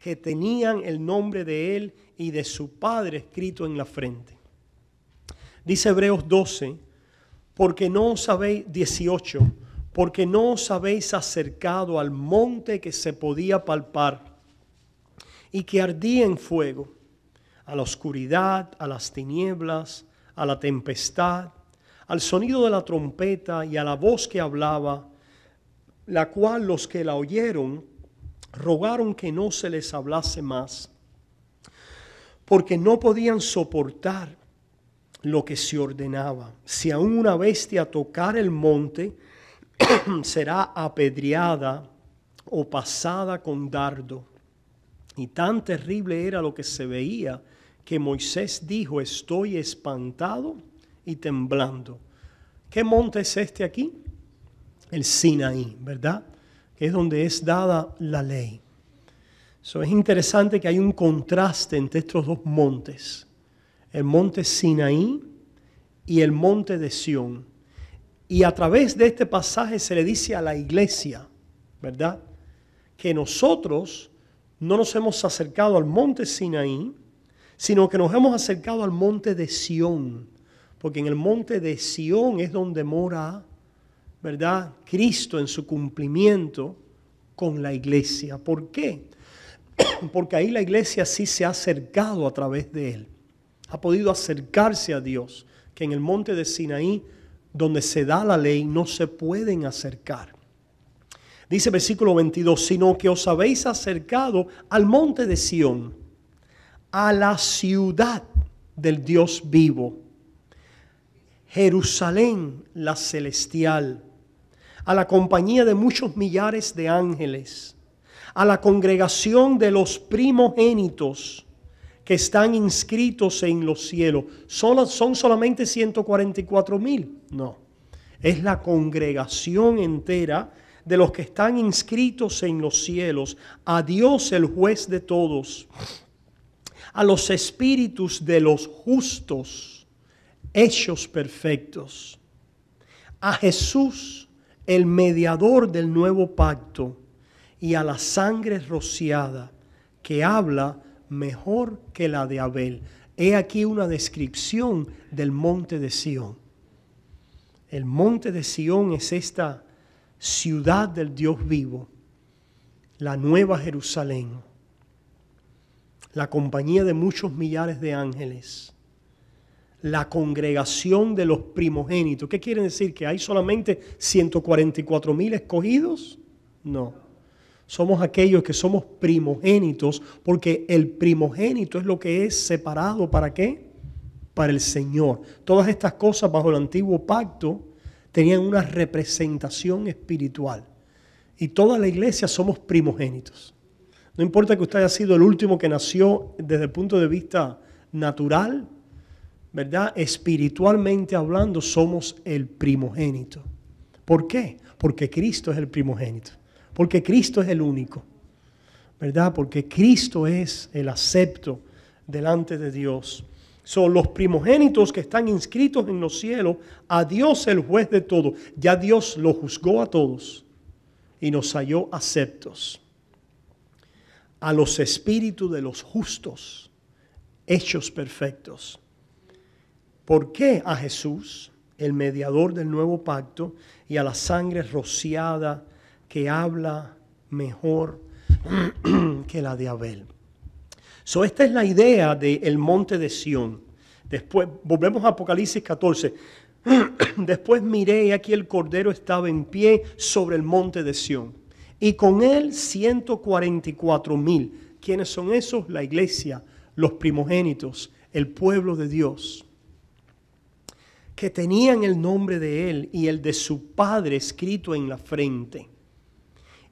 que tenían el nombre de él y de su padre escrito en la frente. Dice Hebreos 12, porque no os habéis, 18, porque no os habéis acercado al monte que se podía palpar y que ardía en fuego, a la oscuridad, a las tinieblas, a la tempestad, al sonido de la trompeta y a la voz que hablaba, la cual los que la oyeron rogaron que no se les hablase más, porque no podían soportar lo que se ordenaba. Si aún una bestia tocar el monte, será apedreada o pasada con dardo. Y tan terrible era lo que se veía que Moisés dijo: estoy espantado y temblando. ¿Qué monte es este aquí? El Sinaí, ¿verdad? Que es donde es dada la ley. Es interesante que hay un contraste entre estos dos montes. El monte Sinaí y el monte de Sión. Y a través de este pasaje se le dice a la iglesia, ¿verdad?, que nosotros no nos hemos acercado al monte Sinaí, sino que nos hemos acercado al monte de Sión. Porque en el monte de Sión es donde mora, ¿verdad?, Cristo en su cumplimiento con la iglesia. ¿Por qué? Porque ahí la iglesia sí se ha acercado a través de él. Ha podido acercarse a Dios, que en el monte de Sinaí, donde se da la ley, no se pueden acercar. Dice versículo 22, sino que os habéis acercado al monte de Sión, a la ciudad del Dios vivo, Jerusalén la celestial, a la compañía de muchos millares de ángeles, a la congregación de los primogénitos que están inscritos en los cielos. ¿Son solamente 144,000? No, es la congregación entera de los que están inscritos en los cielos, a Dios el juez de todos, a los espíritus de los justos hechos perfectos, a Jesús el mediador del nuevo pacto y a la sangre rociada que habla mejor que la de Abel. He aquí una descripción del monte de Sión. El monte de Sión es esta ciudad del Dios vivo, la nueva Jerusalén, la compañía de muchos millares de ángeles, la congregación de los primogénitos. ¿Qué quiere decir? ¿Que hay solamente 144,000 escogidos? No. Somos aquellos que somos primogénitos, porque el primogénito es lo que es separado. ¿Para qué? Para el Señor. Todas estas cosas bajo el antiguo pacto tenían una representación espiritual. Y toda la iglesia somos primogénitos. No importa que usted haya sido el último que nació desde el punto de vista natural, ¿verdad? Espiritualmente hablando, somos el primogénito. ¿Por qué? Porque Cristo es el primogénito. Porque Cristo es el único, ¿verdad? Porque Cristo es el acepto delante de Dios. Son los primogénitos que están inscritos en los cielos, a Dios el juez de todo. Ya Dios lo juzgó a todos y nos halló aceptos. A los espíritus de los justos, hechos perfectos. ¿Por qué? A Jesús, el mediador del nuevo pacto, y a la sangre rociada que habla mejor que la de Abel. Esta es la idea del monte de Sión. Después, volvemos a Apocalipsis 14. Después miré y aquí el Cordero estaba en pie sobre el monte de Sión. Y con él 144,000. ¿Quiénes son esos? La iglesia, los primogénitos, el pueblo de Dios, que tenían el nombre de él y el de su padre escrito en la frente.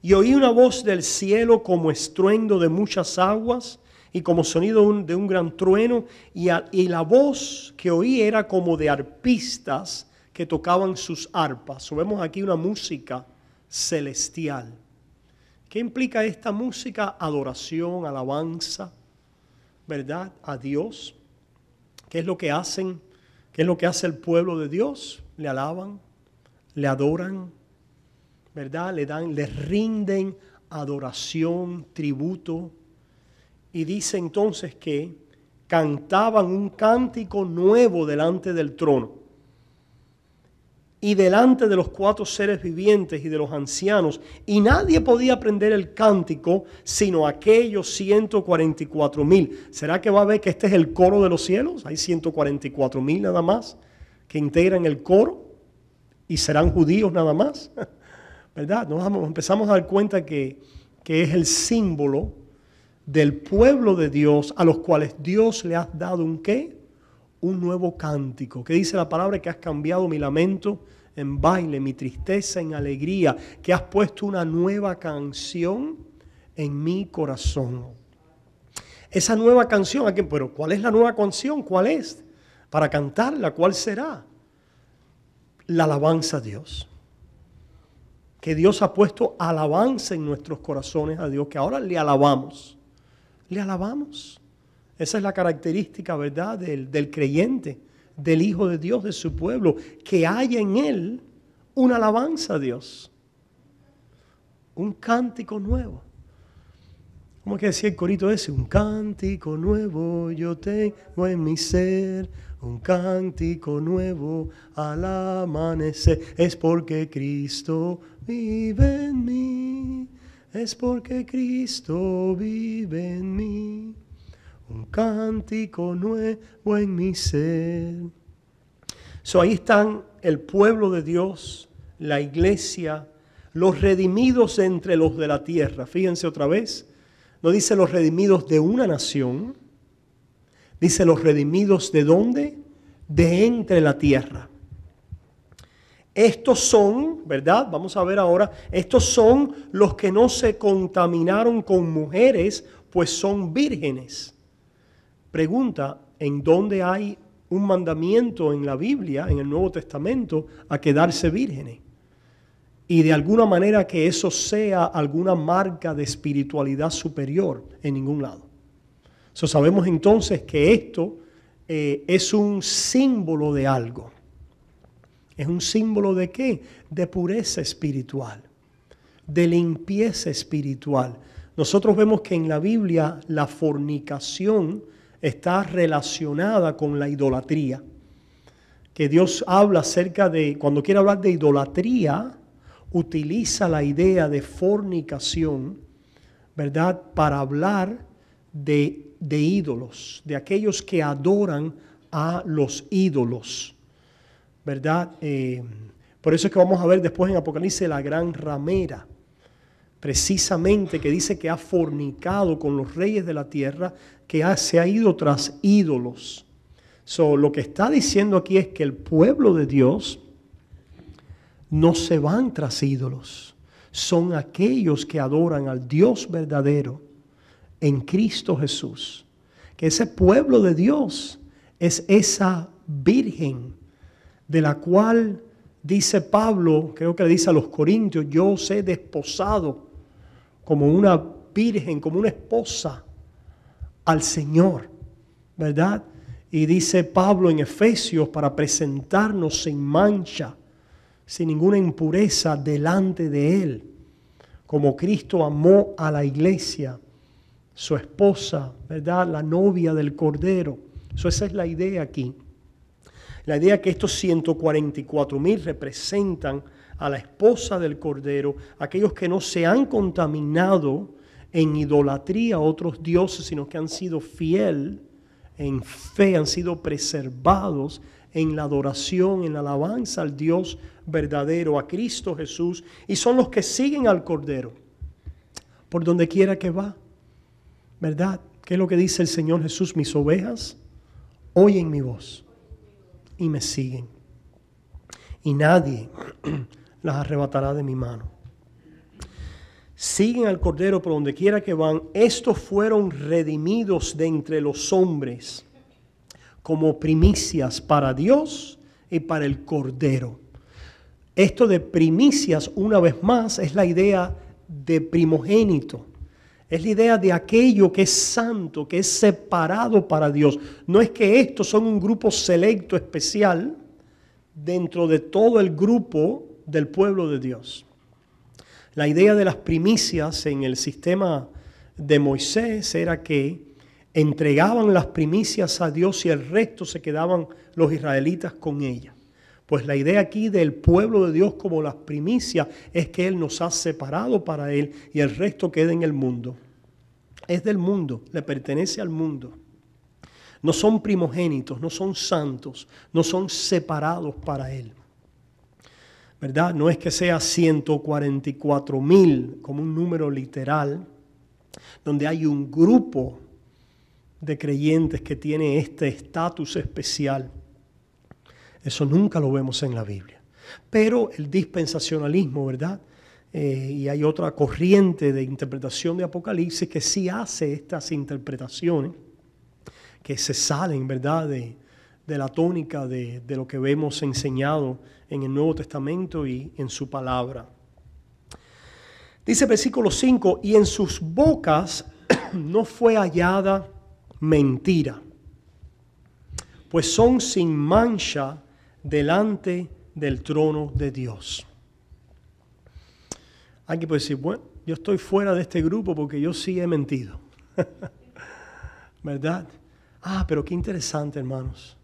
Y oí una voz del cielo como estruendo de muchas aguas y como sonido de un gran trueno. Y la voz que oí era como de arpistas que tocaban sus arpas. Vemos aquí una música celestial. ¿Qué implica esta música? Adoración, alabanza, ¿verdad? A Dios. ¿Qué es lo que hacen? ¿Qué es lo que hace el pueblo de Dios? Le alaban, le adoran, ¿verdad? Le rinden adoración, tributo, Y dice entonces que cantaban un cántico nuevo delante del trono. Y delante de los 4 seres vivientes y de los ancianos, y nadie podía aprender el cántico sino aquellos 144,000. ¿Será que va a ver que este es el coro de los cielos? Hay 144,000 nada más que integran el coro y serán judíos nada más, ¿verdad? Empezamos a dar cuenta que es el símbolo del pueblo de Dios a los cuales Dios le ha dado un ¿qué? Un nuevo cántico. ¿Qué dice la palabra? Que has cambiado mi lamento en baile, mi tristeza en alegría, que has puesto una nueva canción en mi corazón. Esa nueva canción, pero ¿cuál es la nueva canción? ¿Cuál es? Para cantarla, ¿cuál será? La alabanza a Dios. Que Dios ha puesto alabanza en nuestros corazones a Dios, que ahora le alabamos. Le alabamos. Esa es la característica, ¿verdad?, del creyente, del Hijo de Dios, de su pueblo, que haya en él una alabanza a Dios. Un cántico nuevo. ¿Cómo que decía el corito ese? Un cántico nuevo yo tengo en mi ser, un cántico nuevo al amanecer. Es porque Cristo vive en mí, es porque Cristo vive en mí. Un cántico nuevo en mi ser. Ahí están el pueblo de Dios, la iglesia, los redimidos entre los de la tierra. Fíjense otra vez, no dice los redimidos de una nación, dice los redimidos ¿de dónde? De entre la tierra. Estos son, ¿verdad? Vamos a ver ahora, estos son los que no se contaminaron con mujeres, pues son vírgenes. Pregunta, ¿en dónde hay un mandamiento en la Biblia, en el Nuevo Testamento, a quedarse vírgenes? Y de alguna manera que eso sea alguna marca de espiritualidad superior, en ningún lado. Sabemos entonces que esto es un símbolo de algo. ¿Es un símbolo de qué? De pureza espiritual, de limpieza espiritual. Nosotros vemos que en la Biblia la fornicación está relacionada con la idolatría. Que Dios habla acerca de, cuando quiere hablar de idolatría, utiliza la idea de fornicación, ¿verdad?, para hablar de ídolos, de aquellos que adoran a los ídolos, ¿verdad? Por eso es que vamos a ver después en Apocalipsis la gran ramera, precisamente que dice que ha fornicado con los reyes de la tierra, que se ha ido tras ídolos. Lo que está diciendo aquí es que el pueblo de Dios no se van tras ídolos. Son aquellos que adoran al Dios verdadero en Cristo Jesús. Que ese pueblo de Dios es esa virgen de la cual dice Pablo, creo que le dice a los Corintios, yo os he desposado como una virgen, como una esposa al Señor, ¿verdad? Y dice Pablo en Efesios, para presentarnos sin mancha, sin ninguna impureza delante de Él, como Cristo amó a la iglesia, su esposa, ¿verdad?, la novia del Cordero. Esa es la idea aquí. La idea que estos 144,000 representan a la esposa del Cordero, aquellos que no se han contaminado en idolatría a otros dioses, sino que han sido fieles en fe, han sido preservados en la adoración, en la alabanza al Dios verdadero, a Cristo Jesús, y son los que siguen al Cordero por donde quiera que va, ¿verdad? ¿Qué es lo que dice el Señor Jesús? Mis ovejas oyen mi voz y me siguen, y nadie las arrebatará de mi mano. Siguen al Cordero por donde quiera que van. Estos fueron redimidos de entre los hombres como primicias para Dios y para el Cordero. Esto de primicias, una vez más, es la idea de primogénito. Es la idea de aquello que es santo, que es separado para Dios. No es que estos son un grupo selecto especial dentro de todo el grupo del pueblo de Dios. La idea de las primicias en el sistema de Moisés era que entregaban las primicias a Dios y el resto se quedaban los israelitas con ellas. Pues la idea aquí del pueblo de Dios como las primicias es que Él nos ha separado para Él y el resto queda en el mundo. Es del mundo, le pertenece al mundo. No son primogénitos, no son santos, no son separados para Él. ¿Verdad? No es que sea 144,000 como un número literal, donde hay un grupo de creyentes que tiene este estatus especial. Eso nunca lo vemos en la Biblia. Pero el dispensacionalismo, ¿verdad? Y hay otra corriente de interpretación de Apocalipsis que sí hace estas interpretaciones, que se salen, ¿verdad?, de la tónica de lo que vemos enseñado en el Nuevo Testamento y en su palabra. Dice versículo 5, y en sus bocas no fue hallada mentira, pues son sin mancha delante del trono de Dios. Aquí puede decir, bueno, yo estoy fuera de este grupo porque yo sí he mentido. ¿Verdad? Pero qué interesante, hermanos.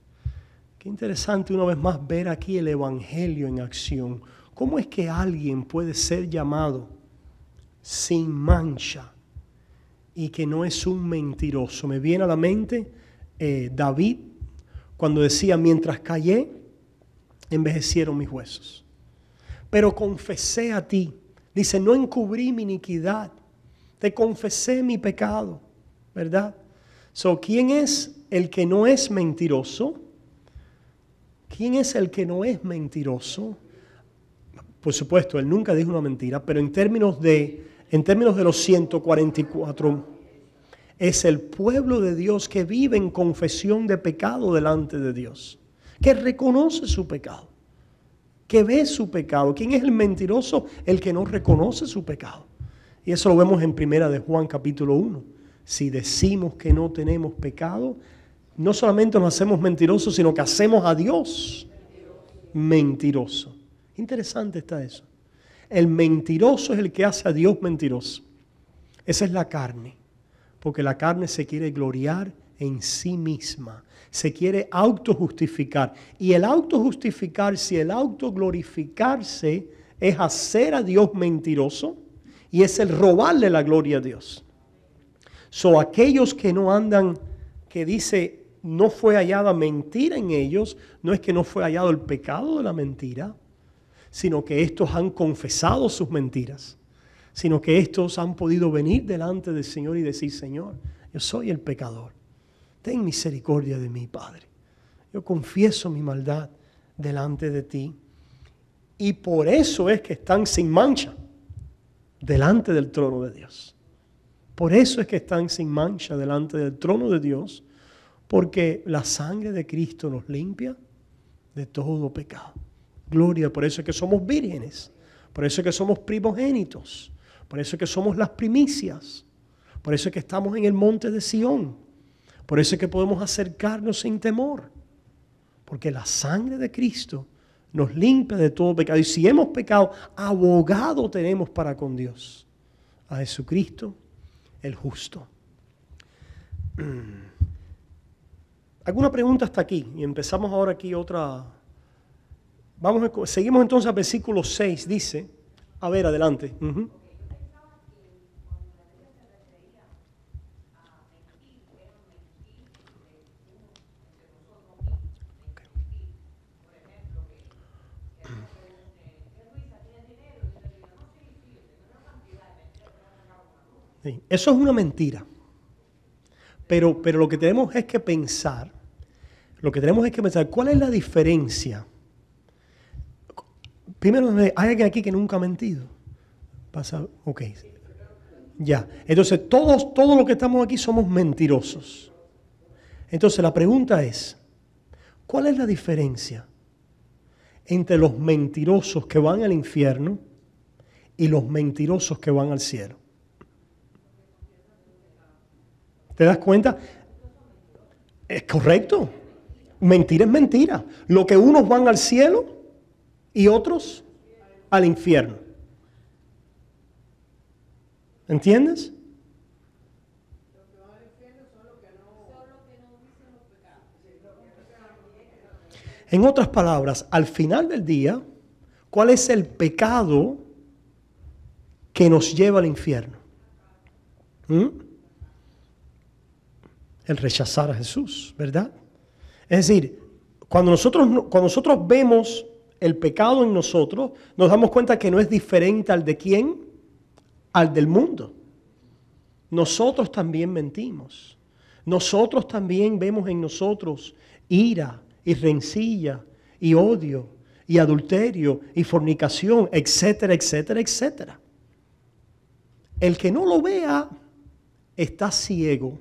Qué interesante una vez más ver aquí el Evangelio en acción. ¿Cómo es que alguien puede ser llamado sin mancha y que no es un mentiroso? Me viene a la mente David cuando decía, mientras callé, envejecieron mis huesos. Pero confesé a ti. Dice, no encubrí mi iniquidad. Te confesé mi pecado. ¿Verdad? ¿Quién es el que no es mentiroso? ¿Quién es el que no es mentiroso? Por supuesto, él nunca dijo una mentira, pero en términos de los 144, es el pueblo de Dios que vive en confesión de pecado delante de Dios, que reconoce su pecado, que ve su pecado. ¿Quién es el mentiroso? El que no reconoce su pecado. Y eso lo vemos en 1 de Juan capítulo 1. Si decimos que no tenemos pecado, no solamente nos hacemos mentirosos, sino que hacemos a Dios mentiroso. Interesante está eso. El mentiroso es el que hace a Dios mentiroso. Esa es la carne. Porque la carne se quiere gloriar en sí misma. Se quiere autojustificar. Y el autojustificarse y el autoglorificarse es hacer a Dios mentiroso y es el robarle la gloria a Dios. Aquellos que no andan, que dice no fue hallada mentira en ellos, no es que no fue hallado el pecado de la mentira, sino que estos han confesado sus mentiras, sino que estos han podido venir delante del Señor y decir, Señor, yo soy el pecador, ten misericordia de mí, Padre. Yo confieso mi maldad delante de ti. Y por eso es que están sin mancha delante del trono de Dios. Por eso es que están sin mancha delante del trono de Dios, porque la sangre de Cristo nos limpia de todo pecado. Gloria, por eso es que somos vírgenes, por eso es que somos primogénitos, por eso es que somos las primicias, por eso es que estamos en el monte de Sión, por eso es que podemos acercarnos sin temor, porque la sangre de Cristo nos limpia de todo pecado. Y si hemos pecado, abogado tenemos para con Dios, a Jesucristo el justo. ¿Alguna pregunta hasta aquí? Y empezamos ahora aquí otra. Seguimos entonces al versículo 6, dice, a ver, adelante. Sí, eso es una mentira. Pero lo que tenemos es que pensar, ¿cuál es la diferencia? Primero, ¿hay alguien aquí que nunca ha mentido? Ok. Ya. Entonces, todos los que estamos aquí somos mentirosos. Entonces, la pregunta es, ¿cuál es la diferencia entre los mentirosos que van al infierno y los mentirosos que van al cielo? ¿Te das cuenta? Es correcto. Mentira es mentira. Lo que unos van al cielo y otros al infierno. ¿Entiendes? En otras palabras, al final del día, ¿cuál es el pecado que nos lleva al infierno? El rechazar a Jesús, ¿verdad? Es decir, cuando nosotros vemos el pecado en nosotros, nos damos cuenta que no es diferente al de quién, al del mundo. Nosotros también mentimos. Nosotros también vemos en nosotros ira y rencilla y odio y adulterio y fornicación, etcétera, etcétera, etcétera. El que no lo vea está ciego.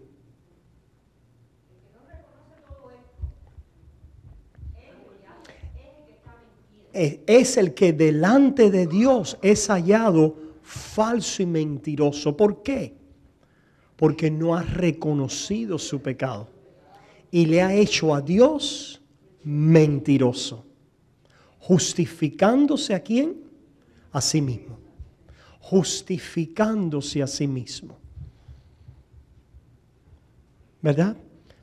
Es el que delante de Dios es hallado falso y mentiroso. ¿Por qué? Porque no ha reconocido su pecado y le ha hecho a Dios mentiroso, justificándose a quién, a sí mismo, justificándose a sí mismo, ¿verdad?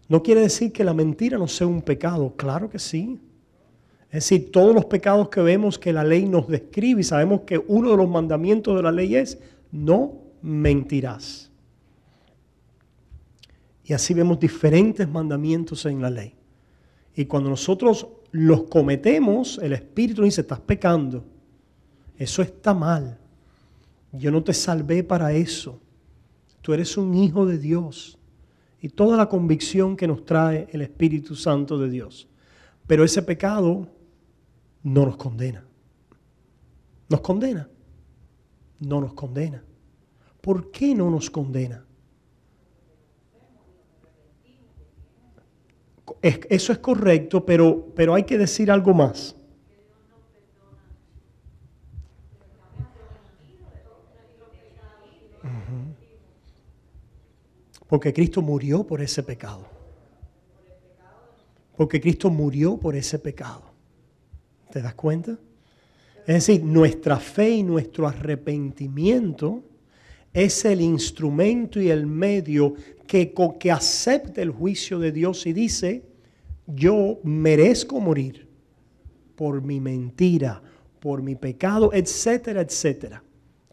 No quiere decir que la mentira no sea un pecado, claro que sí. Es decir, todos los pecados que vemos que la ley nos describe y sabemos que uno de los mandamientos de la ley es no mentirás. Y así vemos diferentes mandamientos en la ley. Y cuando nosotros los cometemos, el Espíritu dice, estás pecando. Eso está mal. Yo no te salvé para eso. Tú eres un hijo de Dios. Y toda la convicción que nos trae el Espíritu Santo de Dios. Pero ese pecado no nos condena. ¿Nos condena? No nos condena. ¿Por qué no nos condena? Eso es correcto, pero hay que decir algo más. Porque Cristo murió por ese pecado. Porque Cristo murió por ese pecado. ¿Te das cuenta? Es decir, nuestra fe y nuestro arrepentimiento es el instrumento y el medio que acepta el juicio de Dios y dice, yo merezco morir por mi mentira, por mi pecado, etcétera, etcétera.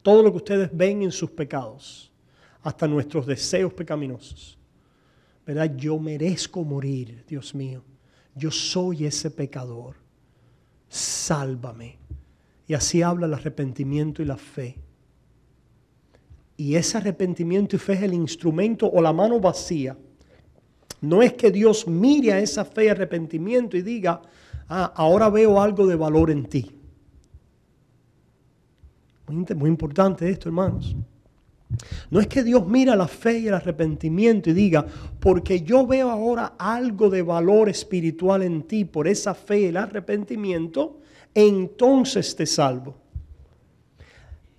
Todo lo que ustedes ven en sus pecados, hasta nuestros deseos pecaminosos. ¿Verdad? Yo merezco morir, Dios mío. Yo soy ese pecador. Sálvame. Y así habla el arrepentimiento y la fe. Y ese arrepentimiento y fe es el instrumento o la mano vacía. No es que Dios mire a esa fe y arrepentimiento y diga, ahora veo algo de valor en ti. Muy importante esto, hermanos. No es que Dios mira la fe y el arrepentimiento y diga, porque yo veo ahora algo de valor espiritual en ti por esa fe y el arrepentimiento, entonces te salvo.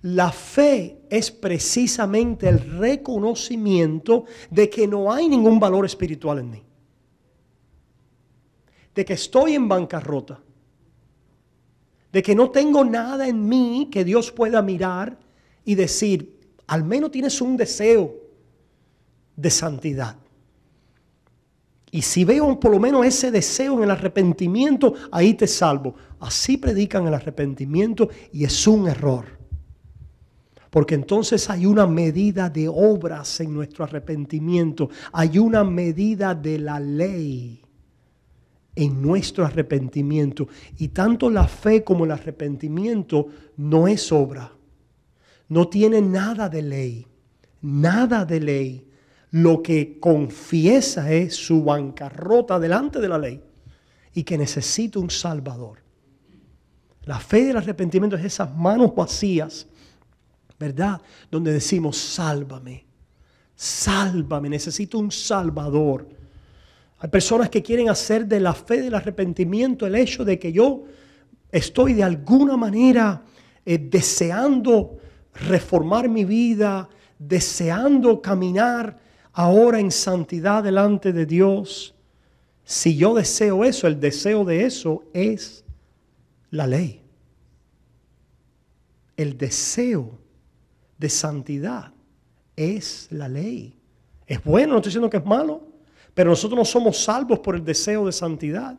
La fe es precisamente el reconocimiento de que no hay ningún valor espiritual en mí. De que estoy en bancarrota. De que no tengo nada en mí que Dios pueda mirar y decir, al menos tienes un deseo de santidad. Y si veo por lo menos ese deseo en el arrepentimiento, ahí te salvo. Así predican el arrepentimiento y es un error. Porque entonces hay una medida de obras en nuestro arrepentimiento. Hay una medida de la ley en nuestro arrepentimiento. Y tanto la fe como el arrepentimiento no es obra. No tiene nada de ley. Nada de ley. Lo que confiesa es su bancarrota delante de la ley. Y que necesita un Salvador. La fe y el arrepentimiento es esas manos vacías, ¿verdad? Donde decimos, sálvame, sálvame, necesito un Salvador. Hay personas que quieren hacer de la fe del arrepentimiento el hecho de que yo estoy de alguna manera deseando reformar mi vida, deseando caminar ahora en santidad delante de Dios. Si yo deseo eso, el deseo de eso es la ley. El deseo de santidad es la ley. Es bueno, no estoy diciendo que es malo, pero nosotros no somos salvos por el deseo de santidad.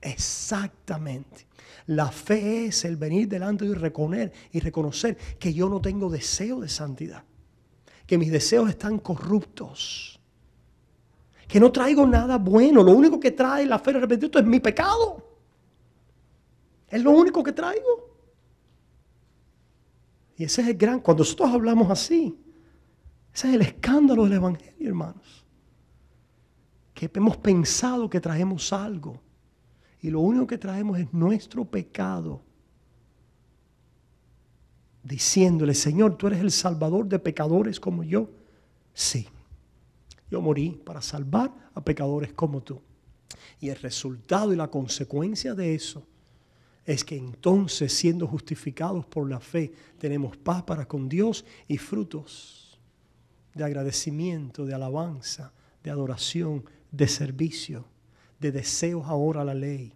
Exactamente. La fe es el venir delante y reconocer que yo no tengo deseo de santidad, que mis deseos están corruptos, que no traigo nada bueno. Lo único que trae la fe del arrepentimiento es mi pecado. Es lo único que traigo. Y ese es el gran, cuando nosotros hablamos así, ese es el escándalo del evangelio, hermanos. Que hemos pensado que traemos algo. Y lo único que traemos es nuestro pecado. Diciéndole, Señor, tú eres el salvador de pecadores como yo. Sí, yo morí para salvar a pecadores como tú. Y el resultado y la consecuencia de eso es que entonces, siendo justificados por la fe, tenemos paz para con Dios y frutos de agradecimiento, de alabanza, de adoración, de servicio, de deseos ahora a la ley,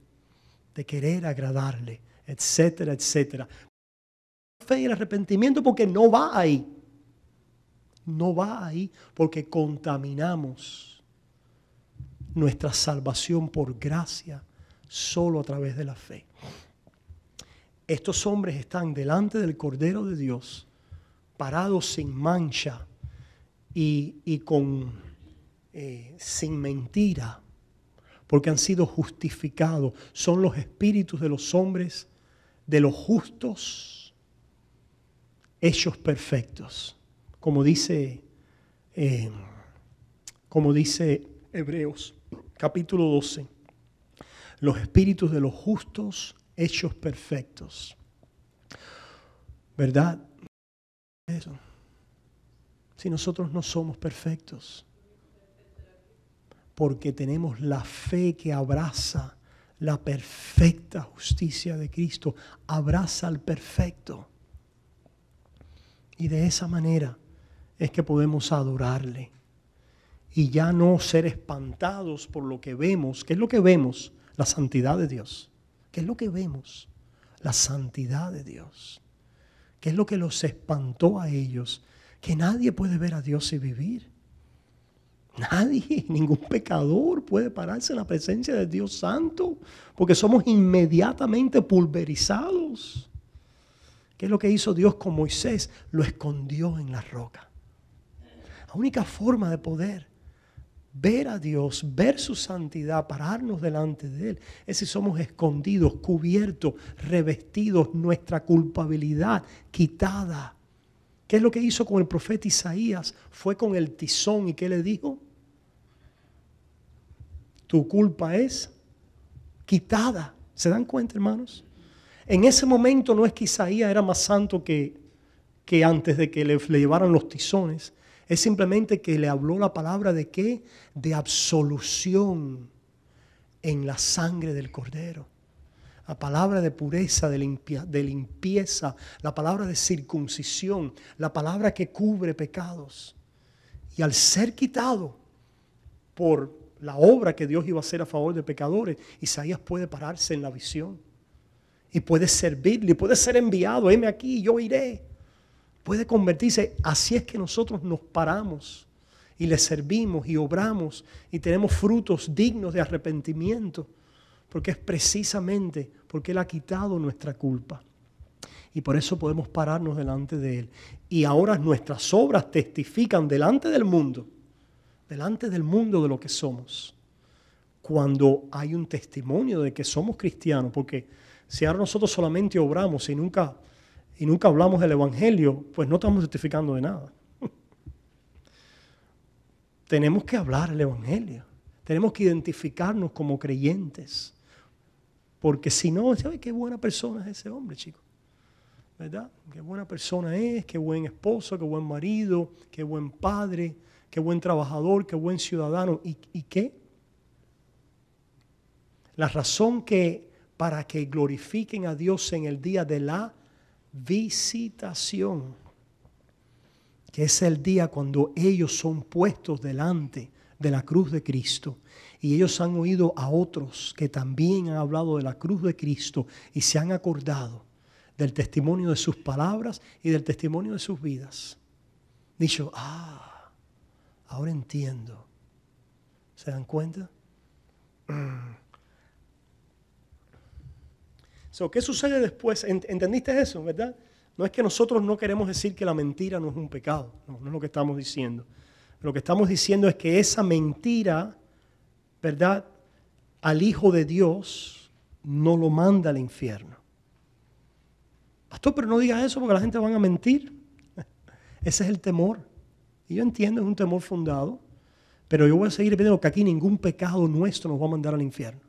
de querer agradarle, etcétera, etcétera. Fe y el arrepentimiento porque no va ahí. No va ahí porque contaminamos nuestra salvación por gracia solo a través de la fe. Estos hombres están delante del Cordero de Dios, parados sin mancha y sin mentira, porque han sido justificados. Son los espíritus de los hombres, de los justos, hechos perfectos. Como dice Hebreos, capítulo 12. Los espíritus de los justos, hechos perfectos. ¿Verdad? Eso. Si nosotros no somos perfectos, porque tenemos la fe que abraza la perfecta justicia de Cristo, abraza al perfecto. Y de esa manera es que podemos adorarle y ya no ser espantados por lo que vemos. ¿Qué es lo que vemos? La santidad de Dios. ¿Qué es lo que vemos? La santidad de Dios. ¿Qué es lo que los espantó a ellos? Que nadie puede ver a Dios y vivir. Nadie, ningún pecador puede pararse en la presencia de Dios Santo, porque somos inmediatamente pulverizados. ¿Qué es lo que hizo Dios con Moisés? Lo escondió en la roca. La única forma de poder ver a Dios, ver su santidad, pararnos delante de Él, es si somos escondidos, cubiertos, revestidos, nuestra culpabilidad quitada. ¿Qué es lo que hizo con el profeta Isaías? Fue con el tizón y ¿qué le dijo? Tu culpa es quitada. ¿Se dan cuenta, hermanos? En ese momento no es que Isaías era más santo que antes de que le llevaran los tizones. Es simplemente que le habló la palabra de ¿qué? De absolución en la sangre del Cordero. La palabra de pureza, de limpieza, la palabra de circuncisión, la palabra que cubre pecados. Y al ser quitado por la obra que Dios iba a hacer a favor de pecadores, Isaías puede pararse en la visión. Y puede servirle, puede ser enviado. Heme aquí, yo iré. Puede convertirse. Así es que nosotros nos paramos y le servimos y obramos y tenemos frutos dignos de arrepentimiento. Porque es precisamente porque Él ha quitado nuestra culpa. Y por eso podemos pararnos delante de Él. Y ahora nuestras obras testifican delante del mundo de lo que somos. Cuando hay un testimonio de que somos cristianos, porque si ahora nosotros solamente obramos y nunca hablamos del Evangelio, pues no estamos testificando de nada. Tenemos que hablar el Evangelio. Tenemos que identificarnos como creyentes. Porque si no, ¿sabe qué buena persona es ese hombre, chicos? ¿Verdad? Qué buena persona es, qué buen esposo, qué buen marido, qué buen padre, qué buen trabajador, qué buen ciudadano. ¿Y qué? La razón para que glorifiquen a Dios en el día de la visitación, que es el día cuando ellos son puestos delante de la cruz de Cristo y ellos han oído a otros que también han hablado de la cruz de Cristo y se han acordado del testimonio de sus palabras y del testimonio de sus vidas. Dicho, ahora entiendo. ¿Se dan cuenta? So, ¿qué sucede después? ¿Entendiste eso, verdad? No es que nosotros no queremos decir que la mentira no es un pecado. No, no es lo que estamos diciendo. Lo que estamos diciendo es que esa mentira, ¿verdad?, al Hijo de Dios no lo manda al infierno. Pastor, pero no diga eso porque la gente va a mentir. Ese es el temor. Y yo entiendo, es un temor fundado. Pero yo voy a seguir pidiendo que aquí ningún pecado nuestro nos va a mandar al infierno.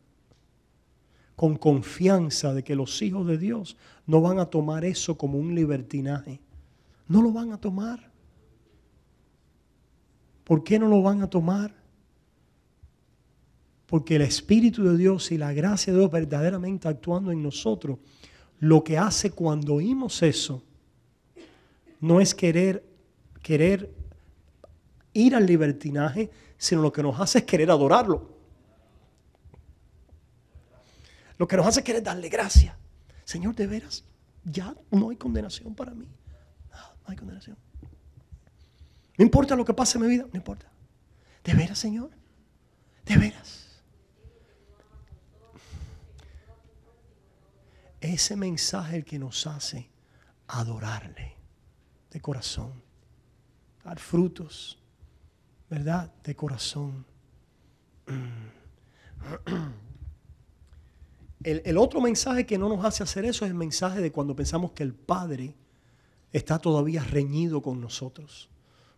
Con confianza de que los hijos de Dios no van a tomar eso como un libertinaje. No lo van a tomar. ¿Por qué no lo van a tomar? Porque el Espíritu de Dios y la gracia de Dios verdaderamente actuando en nosotros, lo que hace cuando oímos eso, no es querer ir al libertinaje, sino lo que nos hace es querer adorarlo. Lo que nos hace es querer darle gracias. Señor, de veras, ya no hay condenación para mí. No hay condenación. No importa lo que pase en mi vida, no importa. De veras, Señor, de veras. Ese mensaje es el que nos hace adorarle de corazón, dar frutos, ¿verdad?, de corazón. El otro mensaje que no nos hace hacer eso es el mensaje de cuando pensamos que el Padre está todavía reñido con nosotros,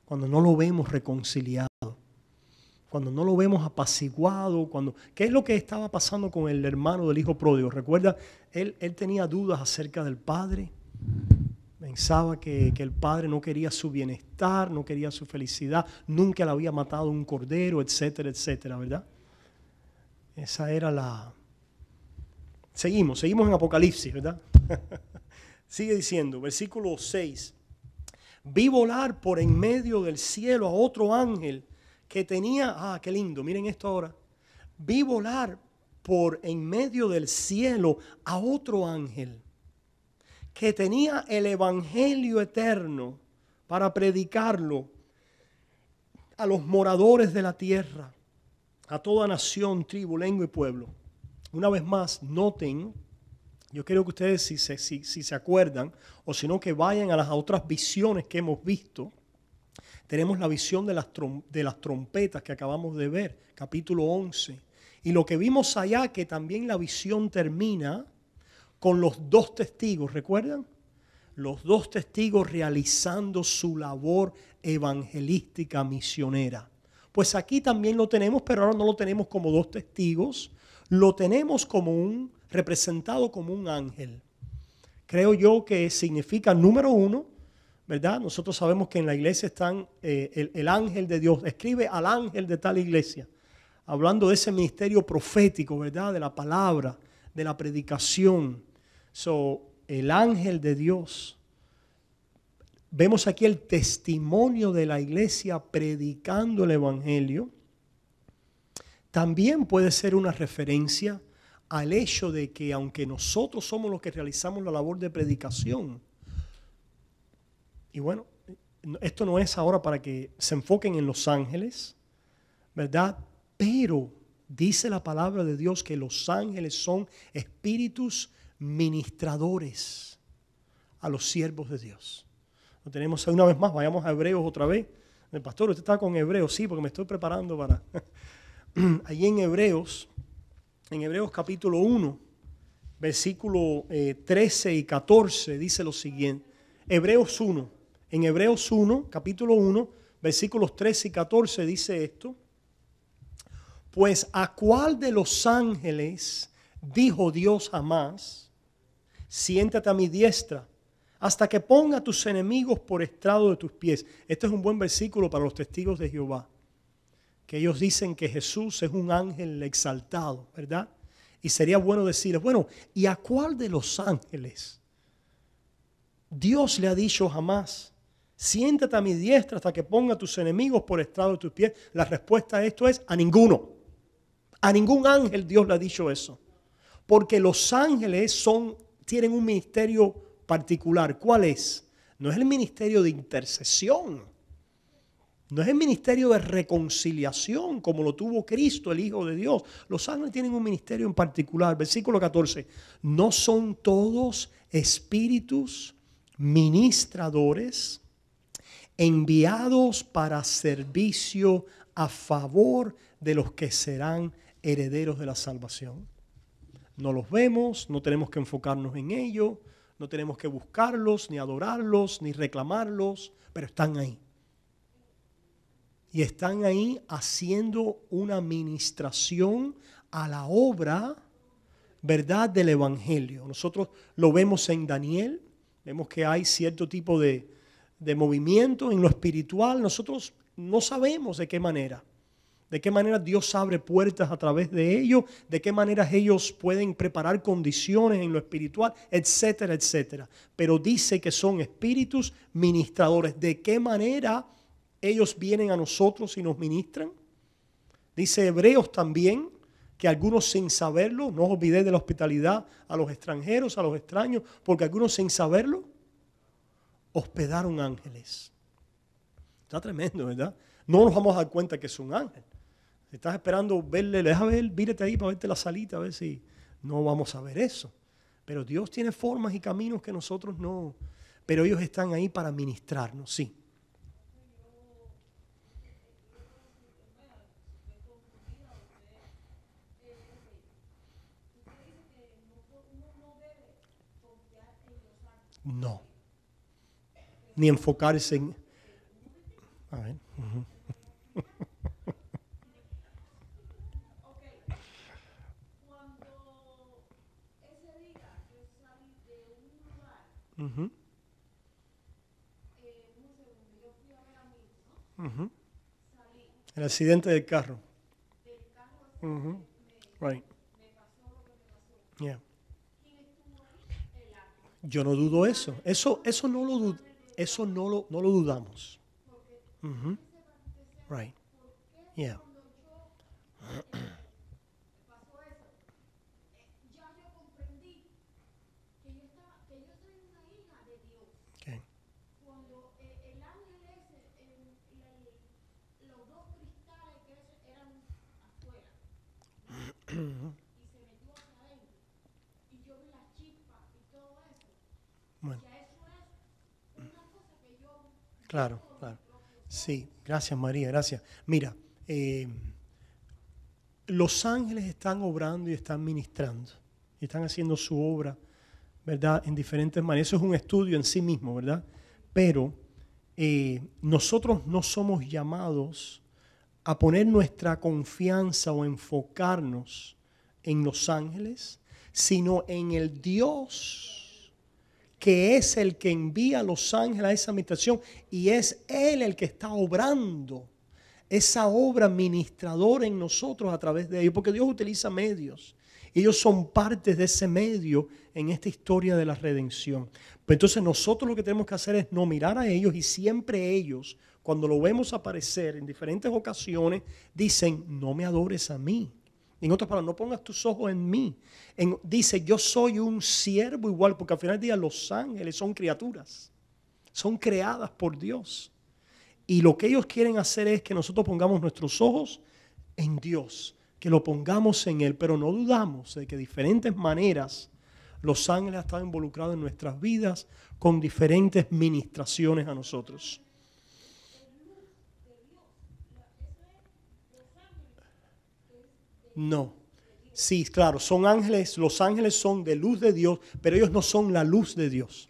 cuando no lo vemos reconciliado, cuando no lo vemos apaciguado, ¿qué es lo que estaba pasando con el hermano del hijo pródigo? Recuerda, él tenía dudas acerca del Padre, pensaba que el Padre no quería su bienestar, no quería su felicidad, nunca le había matado un cordero, etcétera, etcétera, ¿verdad? Esa era la... Seguimos en Apocalipsis, ¿verdad? Sigue diciendo, versículo 6. Vi volar por en medio del cielo a otro ángel que tenía, qué lindo, miren esto ahora. Vi volar por en medio del cielo a otro ángel que tenía el evangelio eterno para predicarlo a los moradores de la tierra, a toda nación, tribu, lengua y pueblo. Una vez más, noten, yo quiero que ustedes si se acuerdan, o si no que vayan a las otras visiones que hemos visto. Tenemos la visión de las trompetas que acabamos de ver, capítulo 11. Y lo que vimos allá, que también la visión termina con los dos testigos, ¿recuerdan? Los dos testigos realizando su labor evangelística misionera. Pues aquí también lo tenemos, pero ahora no lo tenemos como dos testigos, lo tenemos como representado como un ángel. Creo yo que significa, número uno, ¿verdad? Nosotros sabemos que en la iglesia están el ángel de Dios. Escribe al ángel de tal iglesia, hablando de ese ministerio profético, ¿verdad? De la palabra, de la predicación. El ángel de Dios. Vemos aquí el testimonio de la iglesia predicando el evangelio. También puede ser una referencia al hecho de que aunque nosotros somos los que realizamos la labor de predicación, y bueno, esto no es ahora para que se enfoquen en los ángeles, ¿verdad? Pero dice la palabra de Dios que los ángeles son espíritus ministradores a los siervos de Dios. Lo tenemos una vez más, vayamos a Hebreos otra vez. El pastor, usted está con Hebreos, sí, porque me estoy preparando para... Allí en Hebreos capítulo 1, versículo 13 y 14, dice lo siguiente. En Hebreos 1, capítulo 1, versículos 13 y 14 dice esto. Pues ¿a cuál de los ángeles dijo Dios jamás, siéntate a mi diestra, hasta que ponga a tus enemigos por estrado de tus pies? Este es un buen versículo para los testigos de Jehová, que ellos dicen que Jesús es un ángel exaltado, ¿verdad? Y sería bueno decirles, bueno, ¿y a cuál de los ángeles Dios le ha dicho jamás, siéntate a mi diestra hasta que ponga a tus enemigos por estrado de tus pies? La respuesta a esto es a ninguno. A ningún ángel Dios le ha dicho eso. Porque los ángeles tienen un ministerio particular. ¿Cuál es? No es el ministerio de intercesión. No es el ministerio de reconciliación como lo tuvo Cristo, el Hijo de Dios. Los ángeles tienen un ministerio en particular. Versículo 14. ¿No son todos espíritus ministradores enviados para servicio a favor de los que serán herederos de la salvación? No los vemos, no tenemos que enfocarnos en ellos, no tenemos que buscarlos, ni adorarlos, ni reclamarlos, pero están ahí. Y están ahí haciendo una administración a la obra, ¿verdad?, del Evangelio. Nosotros lo vemos en Daniel, vemos que hay cierto tipo de movimiento en lo espiritual. Nosotros no sabemos de qué manera Dios abre puertas a través de ellos, de qué manera ellos pueden preparar condiciones en lo espiritual, etcétera, etcétera. Pero dice que son espíritus ministradores. ¿De qué manera ellos vienen a nosotros y nos ministran? Dice Hebreos también que algunos sin saberlo, no os olvidéis de la hospitalidad a los extranjeros, a los extraños, porque algunos sin saberlo hospedaron ángeles. Está tremendo, ¿verdad? No nos vamos a dar cuenta que es un ángel. Si estás esperando verle, deja ver, vírate ahí para verte la salita, a ver si no vamos a ver eso. Pero Dios tiene formas y caminos que nosotros no. Pero ellos están ahí para ministrarnos, sí. No. Ni enfocarse en... A ver. Uh-huh. Uh-huh. El accidente del carro. Uh-huh. Right. Yeah. Yo no dudo eso. Eso no lo dudamos. Uh-huh. Right. Yeah. Okay. Bueno. Claro, claro. Sí, gracias María, gracias. Mira, los ángeles están obrando y están ministrando. Y están haciendo su obra, ¿verdad?, en diferentes maneras. Eso es un estudio en sí mismo, ¿verdad? Pero nosotros no somos llamados a poner nuestra confianza o enfocarnos en los ángeles, sino en el Dios que es el que envía a los ángeles a esa administración, y es Él el que está obrando esa obra ministradora en nosotros a través de ellos, porque Dios utiliza medios. Ellos son parte de ese medio en esta historia de la redención. Pero entonces nosotros lo que tenemos que hacer es no mirar a ellos, y siempre ellos, cuando lo vemos aparecer en diferentes ocasiones, dicen: no me adores a mí. En otras palabras, no pongas tus ojos en mí. Dice: yo soy un siervo igual, porque al final del día los ángeles son criaturas, son creadas por Dios. Y lo que ellos quieren hacer es que nosotros pongamos nuestros ojos en Dios, que lo pongamos en Él, pero no dudamos de que de diferentes maneras los ángeles han estado involucrados en nuestras vidas con diferentes ministraciones a nosotros. No. Sí, claro, son ángeles, los ángeles son de luz de Dios, pero ellos no son la luz de Dios.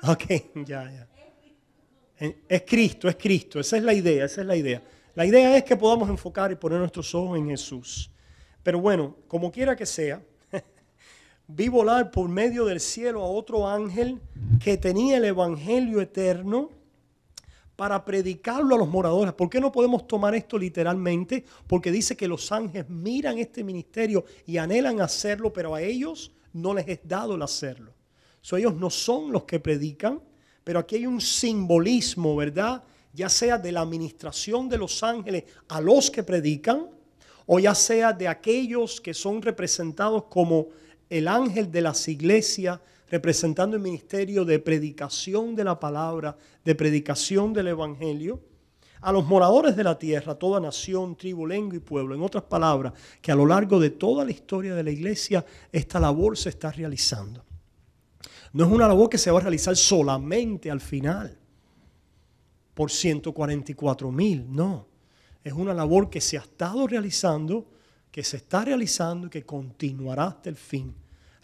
Ok, ya. Es Cristo, esa es la idea, La idea es que podamos enfocar y poner nuestros ojos en Jesús. Pero bueno, como quiera que sea, vi volar por medio del cielo a otro ángel que tenía el evangelio eterno para predicarlo a los moradores. ¿Por qué no podemos tomar esto literalmente? Porque dice que los ángeles miran este ministerio y anhelan hacerlo, pero a ellos no les es dado el hacerlo. Ellos no son los que predican, pero aquí hay un simbolismo, ¿verdad?, ya sea de la administración de los ángeles a los que predican, o ya sea de aquellos que son representados como el ángel de las iglesias, representando el ministerio de predicación de la palabra, de predicación del evangelio. a los moradores de la tierra, toda nación, tribu, lengua y pueblo. En otras palabras, que a lo largo de toda la historia de la iglesia, esta labor se está realizando. No es una labor que se va a realizar solamente al final, por 144,000, no. Es una labor que se ha estado realizando, que se está realizando y que continuará hasta el fin.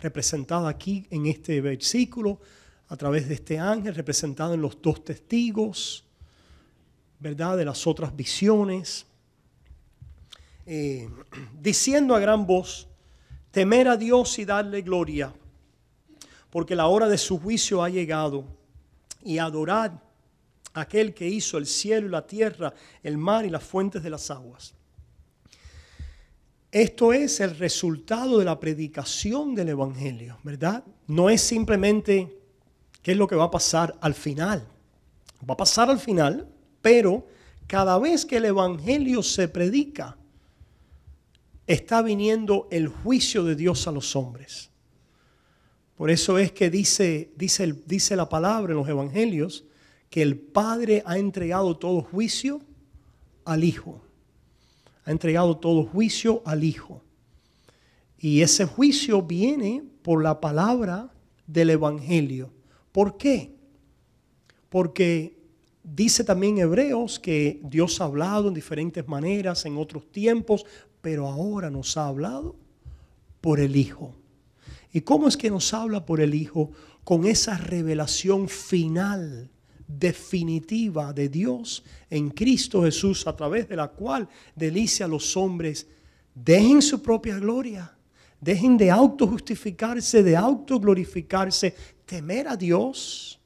Representada aquí en este versículo, a través de este ángel, representado en los dos testigos, ¿verdad? De las otras visiones. Diciendo a gran voz, temer a Dios y darle gloria, porque la hora de su juicio ha llegado, y adorad a aquel que hizo el cielo y la tierra, el mar y las fuentes de las aguas. Esto es el resultado de la predicación del Evangelio, ¿verdad? No es simplemente qué es lo que va a pasar al final. Va a pasar al final, pero cada vez que el Evangelio se predica, está viniendo el juicio de Dios a los hombres. Por eso es que dice la palabra en los Evangelios que el Padre ha entregado todo juicio al Hijo. Ha entregado todo juicio al Hijo. Y ese juicio viene por la palabra del Evangelio. ¿Por qué? Porque dice también Hebreos que Dios ha hablado en diferentes maneras en otros tiempos, pero ahora nos ha hablado por el Hijo. ¿Y cómo es que nos habla por el Hijo? Con esa revelación final, definitiva de Dios en Cristo Jesús, a través de la cual dice a los hombres, dejen su propia gloria, dejen de autojustificarse, de autoglorificarse, temer a Dios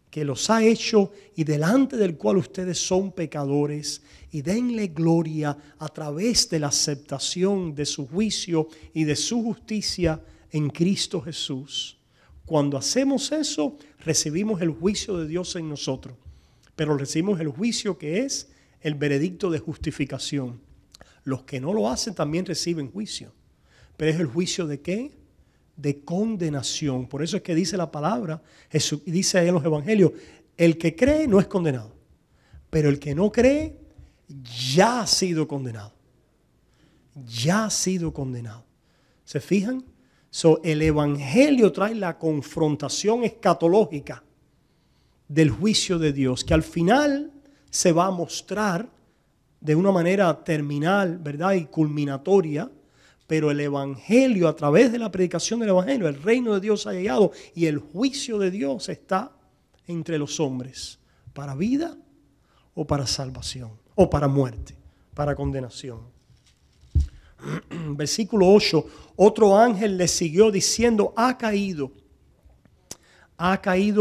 que los ha hecho y delante del cual ustedes son pecadores, y denle gloria a través de la aceptación de su juicio y de su justicia en Cristo Jesús. Cuando hacemos eso, recibimos el juicio de Dios en nosotros, pero recibimos el juicio que es el veredicto de justificación. Los que no lo hacen también reciben juicio, pero es el juicio ¿de qué? De condenación. Por eso es que dice la palabra, Jesús dice ahí en los evangelios, el que cree no es condenado, pero el que no cree ya ha sido condenado. Ya ha sido condenado. ¿Se fijan? El evangelio trae la confrontación escatológica del juicio de Dios, que al final se va a mostrar de una manera terminal, ¿verdad? Y culminatoria. Pero el Evangelio, a través de la predicación del Evangelio, el reino de Dios ha llegado y el juicio de Dios está entre los hombres, para vida o para salvación, o para muerte, para condenación. Versículo 8, otro ángel le siguió diciendo, ha caído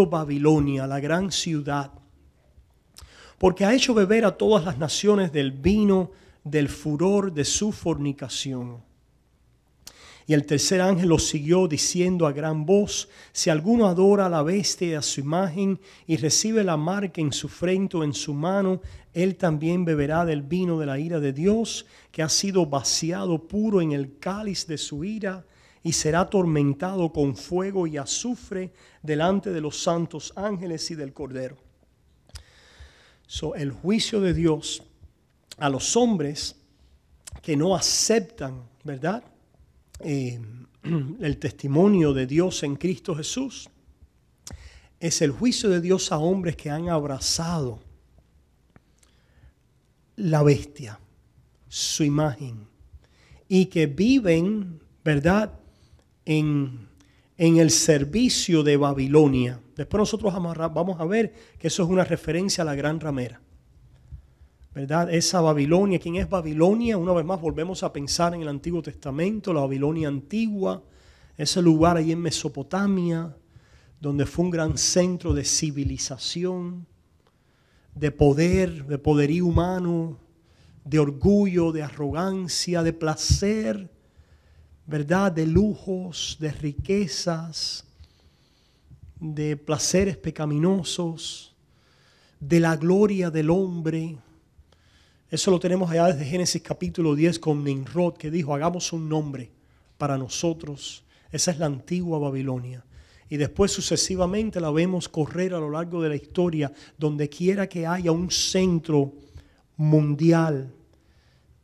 Babilonia, la gran ciudad, porque ha hecho beber a todas las naciones del vino del furor de su fornicación. Y el tercer ángel lo siguió diciendo a gran voz, si alguno adora a la bestia y a su imagen y recibe la marca en su frente o en su mano, él también beberá del vino de la ira de Dios, que ha sido vaciado puro en el cáliz de su ira, y será atormentado con fuego y azufre delante de los santos ángeles y del Cordero. El juicio de Dios a los hombres que no aceptan, ¿verdad?, el testimonio de Dios en Cristo Jesús, es el juicio de Dios a hombres que han abrazado la bestia, su imagen, y que viven, ¿verdad?, en el servicio de Babilonia. Después nosotros vamos a ver que eso es una referencia a la gran ramera, ¿verdad? Esa Babilonia, ¿quién es Babilonia? Una vez más volvemos a pensar en el Antiguo Testamento, la Babilonia antigua, ese lugar ahí en Mesopotamia, donde fue un gran centro de civilización, de poder, de poderío humano, de orgullo, de arrogancia, de placer, ¿verdad? De lujos, de riquezas, de placeres pecaminosos, de la gloria del hombre. Eso lo tenemos allá desde Génesis capítulo 10 con Nimrod, que dijo, hagamos un nombre para nosotros. Esa es la antigua Babilonia. Y después sucesivamente la vemos correr a lo largo de la historia, donde quiera que haya un centro mundial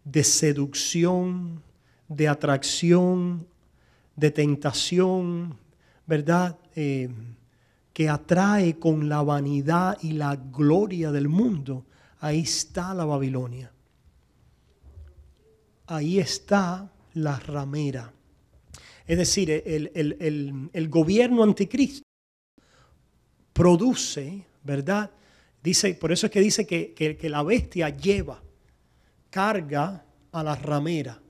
de seducción, de atracción, de tentación, ¿verdad? Que atrae con la vanidad y la gloria del mundo. Ahí está la Babilonia. Ahí está la ramera. Es decir, el gobierno anticristo produce, ¿verdad? Dice, por eso es que dice que la bestia carga a la ramera.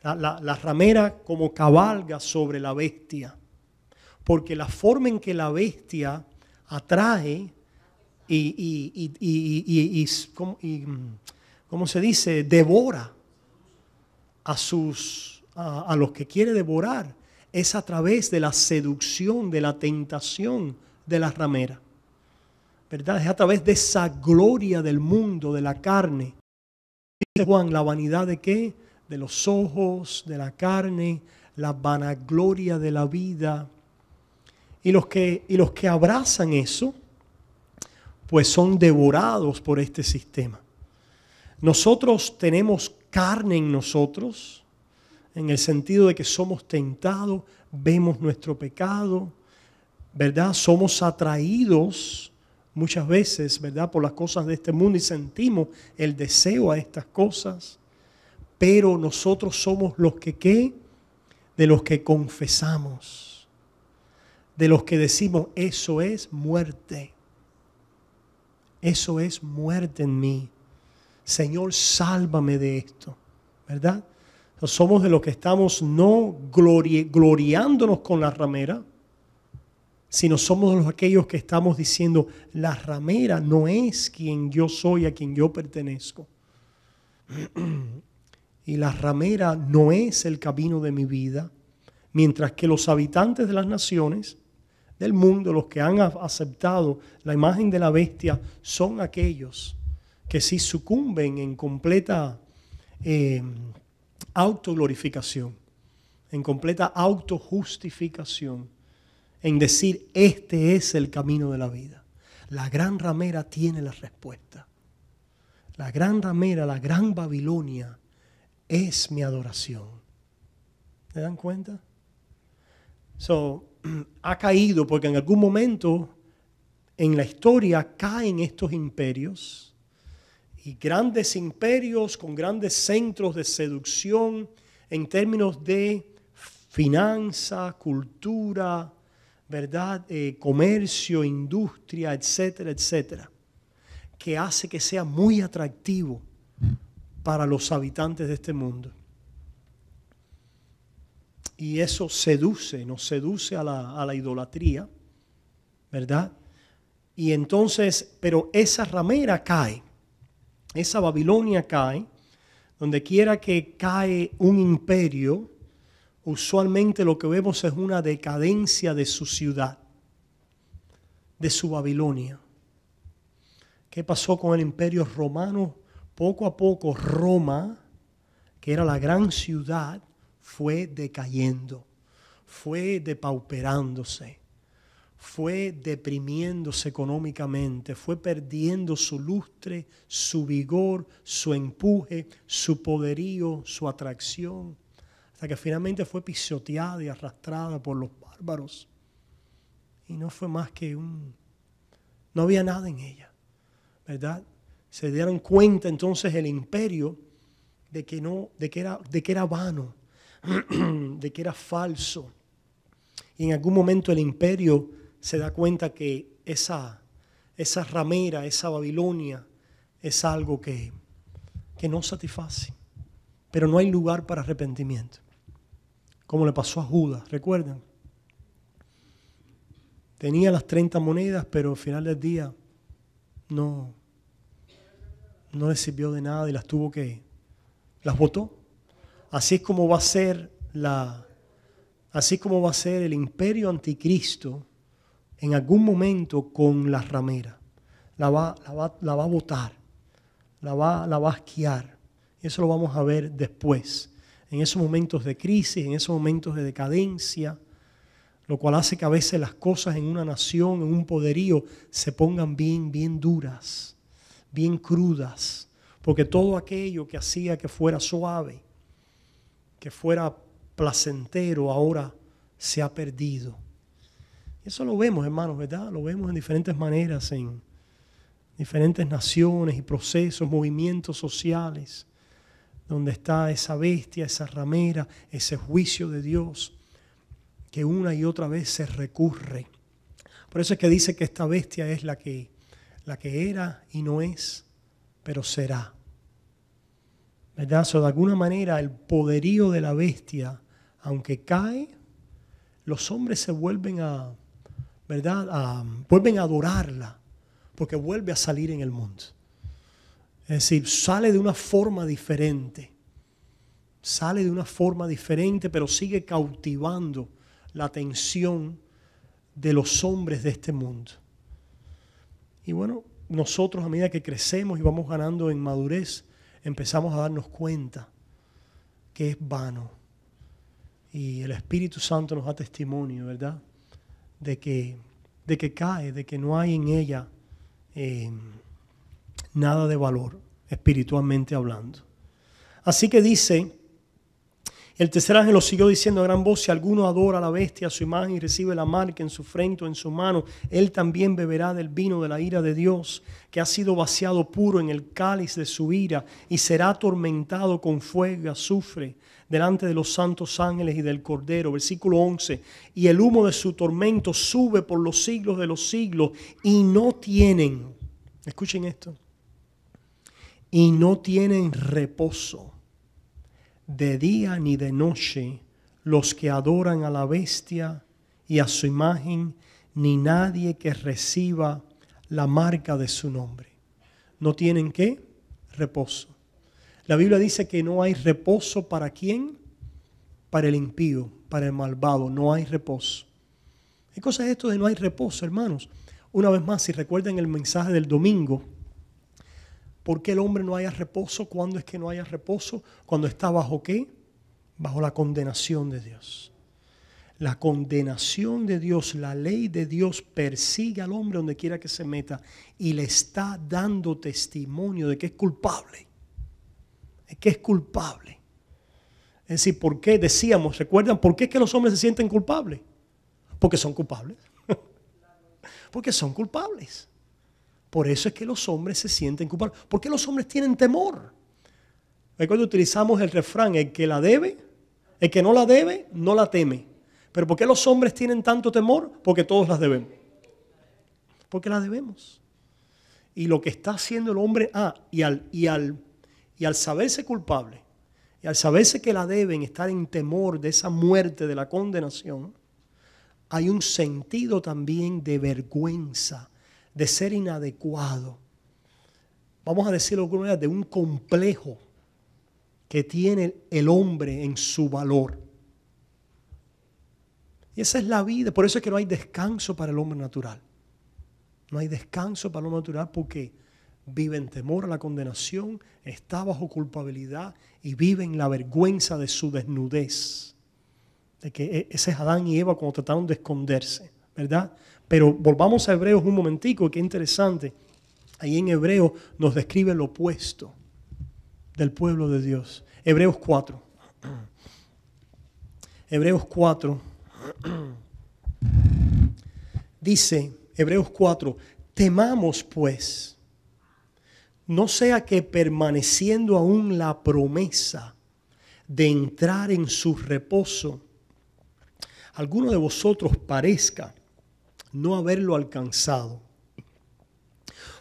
La ramera como cabalga sobre la bestia. Porque la forma en que la bestia atrae ¿cómo se dice? Devora a los que quiere devorar es a través de la seducción, de la tentación de la ramera. ¿Verdad? Es a través de esa gloria del mundo, de la carne. Dice Juan, ¿la vanidad de qué? De los ojos, de la carne, la vanagloria de la vida. Y los que abrazan eso, pues son devorados por este sistema. Nosotros tenemos carne en nosotros, en el sentido de que somos tentados, vemos nuestro pecado, ¿verdad? Somos atraídos muchas veces, ¿verdad? Por las cosas de este mundo y sentimos el deseo a estas cosas, pero nosotros somos los que, ¿qué? De los que confesamos, de los que decimos, eso es muerte. Eso es muerte en mí. Señor, sálvame de esto, ¿verdad? Somos de los que estamos no gloriándonos con la ramera, sino somos de aquellos que estamos diciendo, la ramera no es quien yo soy, a quien yo pertenezco. Y la ramera no es el camino de mi vida, mientras que los habitantes de las naciones, del mundo, los que han aceptado la imagen de la bestia, son aquellos que sí sucumben en completa autoglorificación, en completa autojustificación, en decir, este es el camino de la vida. La gran ramera tiene la respuesta. La gran ramera, la gran Babilonia, es mi adoración. ¿Se dan cuenta? Ha caído porque en algún momento en la historia caen estos imperios, y grandes imperios con grandes centros de seducción en términos de finanza, cultura, ¿verdad? Comercio, industria, etcétera, etcétera, que hace que sea muy atractivo para los habitantes de este mundo. Y eso nos seduce a la idolatría, ¿verdad? Y entonces, pero esa ramera cae, esa Babilonia cae, donde quiera que cae un imperio, usualmente lo que vemos es una decadencia de su ciudad, de su Babilonia. ¿Qué pasó con el imperio romano? Poco a poco Roma, que era la gran ciudad, fue decayendo, fue depauperándose, fue deprimiéndose económicamente, fue perdiendo su lustre, su vigor, su empuje, su poderío, su atracción, hasta que finalmente fue pisoteada y arrastrada por los bárbaros. Y no fue más que no había nada en ella, ¿verdad? Se dieron cuenta entonces el imperio de que era vano, de que era falso. Y en algún momento el imperio se da cuenta que esa ramera, esa Babilonia, es algo que no satisface. Pero no hay lugar para arrepentimiento. Como le pasó a Judas, ¿recuerdan? Tenía las 30 monedas, pero al final del día no le sirvió de nada y las botó. Así es como va a ser el imperio anticristo en algún momento con la ramera. La va a botar, la va a asquear. Eso lo vamos a ver después. En esos momentos de crisis, en esos momentos de decadencia, lo cual hace que a veces las cosas en una nación, en un poderío, se pongan bien duras, bien crudas. Porque todo aquello que hacía que fuera suave, que fuera placentero, ahora se ha perdido. Eso lo vemos, hermanos, ¿verdad? Lo vemos en diferentes maneras, en diferentes naciones y procesos, movimientos sociales, donde está esa bestia, esa ramera, ese juicio de Dios, que una y otra vez se recurre. Por eso es que dice que esta bestia es la que era y no es, pero será. ¿Verdad? So, de alguna manera el poderío de la bestia, aunque cae, los hombres se vuelven a, ¿verdad? Vuelven a adorarla, porque vuelve a salir en el mundo. Es decir, sale de una forma diferente. Sale de una forma diferente, pero sigue cautivando la atención de los hombres de este mundo. Y bueno, nosotros a medida que crecemos y vamos ganando en madurez, empezamos a darnos cuenta que es vano. Y el Espíritu Santo nos da testimonio, ¿verdad? De que cae, de que no hay en ella nada de valor, espiritualmente hablando. Así que dice, el tercer ángel lo siguió diciendo a gran voz: si alguno adora a la bestia, a su imagen, y recibe la marca en su frente o en su mano, él también beberá del vino de la ira de Dios, que ha sido vaciado puro en el cáliz de su ira, y será atormentado con fuego y azufre delante de los santos ángeles y del Cordero. Versículo 11, y el humo de su tormento sube por los siglos de los siglos, y no tienen, escuchen esto, y no tienen reposo de día ni de noche los que adoran a la bestia y a su imagen, ni nadie que reciba la marca de su nombre. ¿No tienen qué? Reposo. La Biblia dice que no hay reposo para ¿quién? Para el impío, para el malvado. No hay reposo. ¿Qué cosa es esto de no hay reposo, hermanos? Una vez más, si recuerdan el mensaje del domingo, ¿por qué el hombre no haya reposo? ¿Cuándo es que no haya reposo? Cuando está bajo ¿qué? Bajo la condenación de Dios. La condenación de Dios, la ley de Dios persigue al hombre donde quiera que se meta y le está dando testimonio de que es culpable. Es que es culpable. Es decir, ¿por qué? Decíamos, ¿recuerdan? ¿Por qué es que los hombres se sienten culpables? Porque son culpables. Porque son culpables. Por eso es que los hombres se sienten culpables. ¿Por qué los hombres tienen temor? Recuerdo, utilizamos el refrán: el que la debe, el que no la debe, no la teme. ¿Pero por qué los hombres tienen tanto temor? Porque todos las debemos. Porque las debemos. Y lo que está haciendo el hombre, y al saberse culpable, y al saberse que la deben, estar en temor de esa muerte, de la condenación, hay un sentido también de vergüenza, de ser inadecuado. Vamos a decirlo de alguna manera, de un complejo que tiene el hombre en su valor. Y esa es la vida. Por eso es que no hay descanso para el hombre natural. No hay descanso para el hombre natural porque vive en temor a la condenación, está bajo culpabilidad y vive en la vergüenza de su desnudez. De que ese es Adán y Eva cuando trataron de esconderse, ¿verdad? Pero volvamos a Hebreos un momentico, qué interesante. Ahí en Hebreos nos describe lo opuesto del pueblo de Dios. Hebreos 4. Hebreos 4. Dice, Hebreos 4, temamos pues, no sea que permaneciendo aún la promesa de entrar en su reposo, alguno de vosotros parezca no haberlo alcanzado.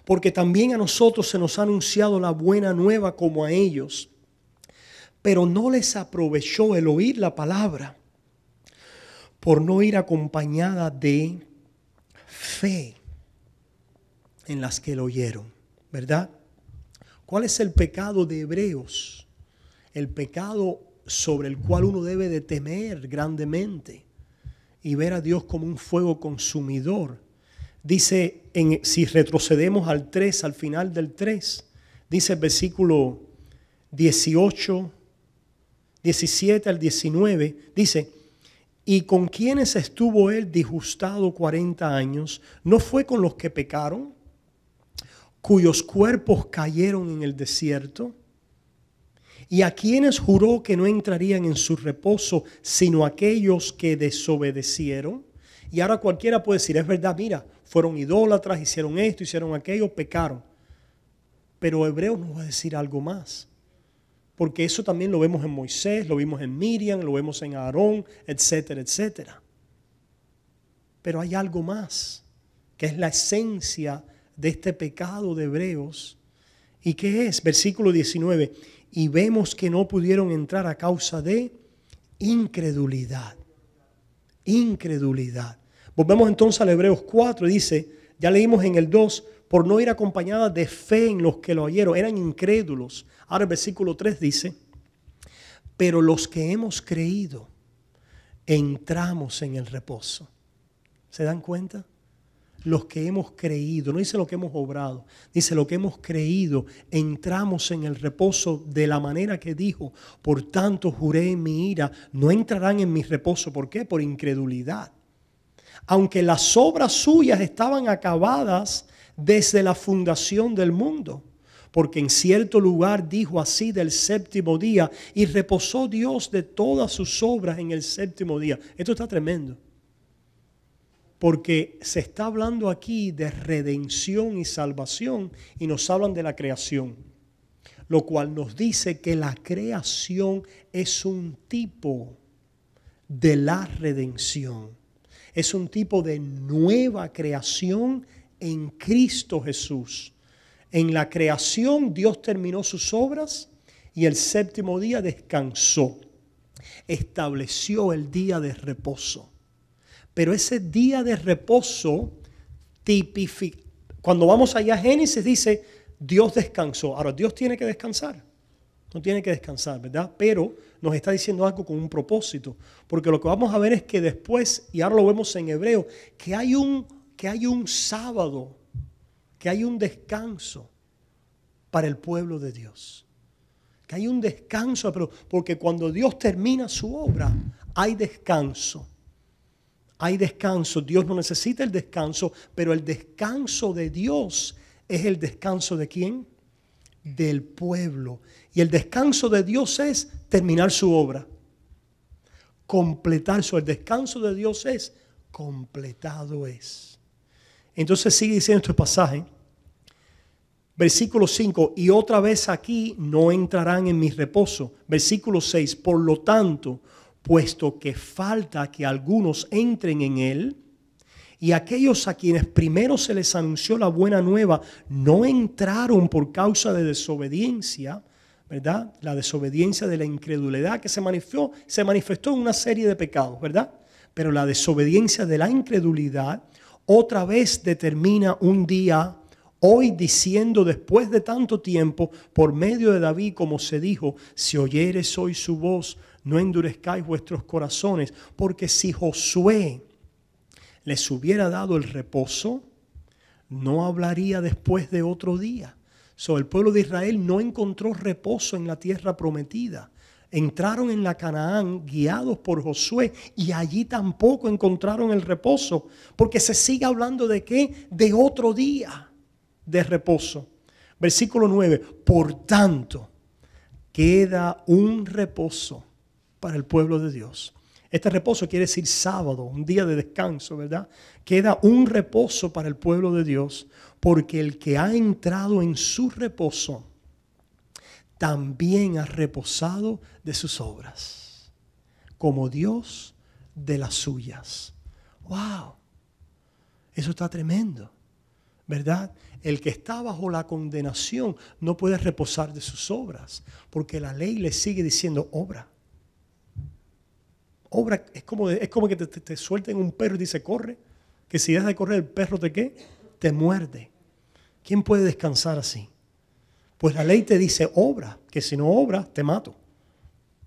Porque también a nosotros se nos ha anunciado la buena nueva como a ellos, pero no les aprovechó el oír la palabra, por no ir acompañada de fe en las que lo oyeron, ¿verdad? ¿Cuál es el pecado de Hebreos? El pecado sobre el cual uno debe de temer grandemente y ver a Dios como un fuego consumidor. Dice, si retrocedemos al 3, al final del 3, dice el versículo 18, 17 al 19, dice, y con quienes estuvo él disgustado 40 años, ¿no fue con los que pecaron? cuyos cuerpos cayeron en el desierto, y a quienes juró que no entrarían en su reposo, sino aquellos que desobedecieron. Y ahora cualquiera puede decir, es verdad, mira, fueron idólatras, hicieron esto, hicieron aquello, pecaron. Pero Hebreos nos va a decir algo más. Porque eso también lo vemos en Moisés, lo vimos en Miriam, lo vemos en Aarón, etcétera, etcétera. Pero hay algo más, que es la esencia de este pecado de Hebreos. ¿Y qué es? Versículo 19. Y vemos que no pudieron entrar a causa de incredulidad. Incredulidad. Volvemos entonces al Hebreos 4, dice, ya leímos en el 2, por no ir acompañada de fe en los que lo oyeron, eran incrédulos. Ahora el versículo 3 dice, pero los que hemos creído, entramos en el reposo. ¿Se dan cuenta? Los que hemos creído, no dice lo que hemos obrado, dice lo que hemos creído, entramos en el reposo de la manera que dijo, por tanto juré en mi ira, no entrarán en mi reposo. ¿Por qué? Por incredulidad. Aunque las obras suyas estaban acabadas desde la fundación del mundo, porque en cierto lugar dijo así del séptimo día, y reposó Dios de todas sus obras en el séptimo día. Esto está tremendo. Porque se está hablando aquí de redención y salvación y nos hablan de la creación. Lo cual nos dice que la creación es un tipo de la redención. Es un tipo de nueva creación en Cristo Jesús. En la creación Dios terminó sus obras y el séptimo día descansó. Estableció el día de reposo. Pero ese día de reposo tipifica. Cuando vamos allá a Génesis dice, Dios descansó. Ahora, Dios tiene que descansar. No tiene que descansar, ¿verdad? Pero nos está diciendo algo con un propósito. Porque lo que vamos a ver es que después, y ahora lo vemos en Hebreo, que hay un sábado, que hay un descanso para el pueblo de Dios. Que hay un descanso, pero porque cuando Dios termina su obra, hay descanso. Hay descanso. Dios no necesita el descanso, pero el descanso de Dios es el descanso ¿de quién? Del pueblo. Y el descanso de Dios es terminar su obra. Completar su. El descanso de Dios es completado es. Entonces sigue diciendo este pasaje. Versículo 5. Y otra vez aquí no entrarán en mi reposo. Versículo 6. Por lo tanto, puesto que falta que algunos entren en él, y aquellos a quienes primero se les anunció la buena nueva no entraron por causa de desobediencia, ¿verdad? La desobediencia de la incredulidad que se manifestó en una serie de pecados, ¿verdad? Pero la desobediencia de la incredulidad otra vez determina un día, hoy diciendo después de tanto tiempo, por medio de David, como se dijo, si oyeres hoy su voz, no endurezcáis vuestros corazones, porque si Josué les hubiera dado el reposo, no hablaría después de otro día. El pueblo de Israel no encontró reposo en la tierra prometida. Entraron en la Canaán guiados por Josué y allí tampoco encontraron el reposo, porque se sigue hablando de ¿qué? De otro día de reposo. Versículo 9, por tanto, queda un reposo para el pueblo de Dios. Este reposo quiere decir sábado, un día de descanso, ¿verdad? Queda un reposo para el pueblo de Dios, porque el que ha entrado en su reposo también ha reposado de sus obras, como Dios de las suyas. ¡Wow! Eso está tremendo, ¿verdad? El que está bajo la condenación no puede reposar de sus obras, porque la ley le sigue diciendo obra. Obra es como que te suelten un perro y dice corre, que si dejas de correr el perro te ¿qué? Te muerde. ¿Quién puede descansar así? Pues la ley te dice obra, que si no obras te mato,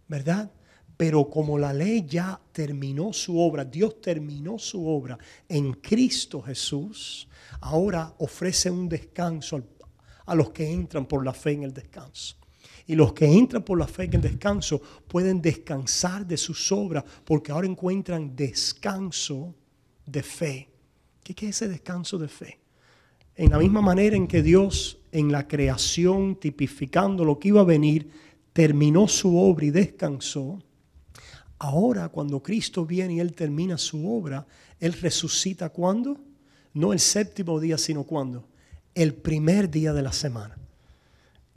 ¿verdad? Pero como la ley ya terminó su obra, Dios terminó su obra en Cristo Jesús, ahora ofrece un descanso a los que entran por la fe en el descanso. Y los que entran por la fe en el descanso pueden descansar de sus obras porque ahora encuentran descanso de fe. ¿Qué es ese descanso de fe? En la misma manera en que Dios en la creación, tipificando lo que iba a venir, terminó su obra y descansó, ahora cuando Cristo viene y Él termina su obra, Él resucita ¿cuándo? No el séptimo día, sino ¿cuándo? El primer día de la semana.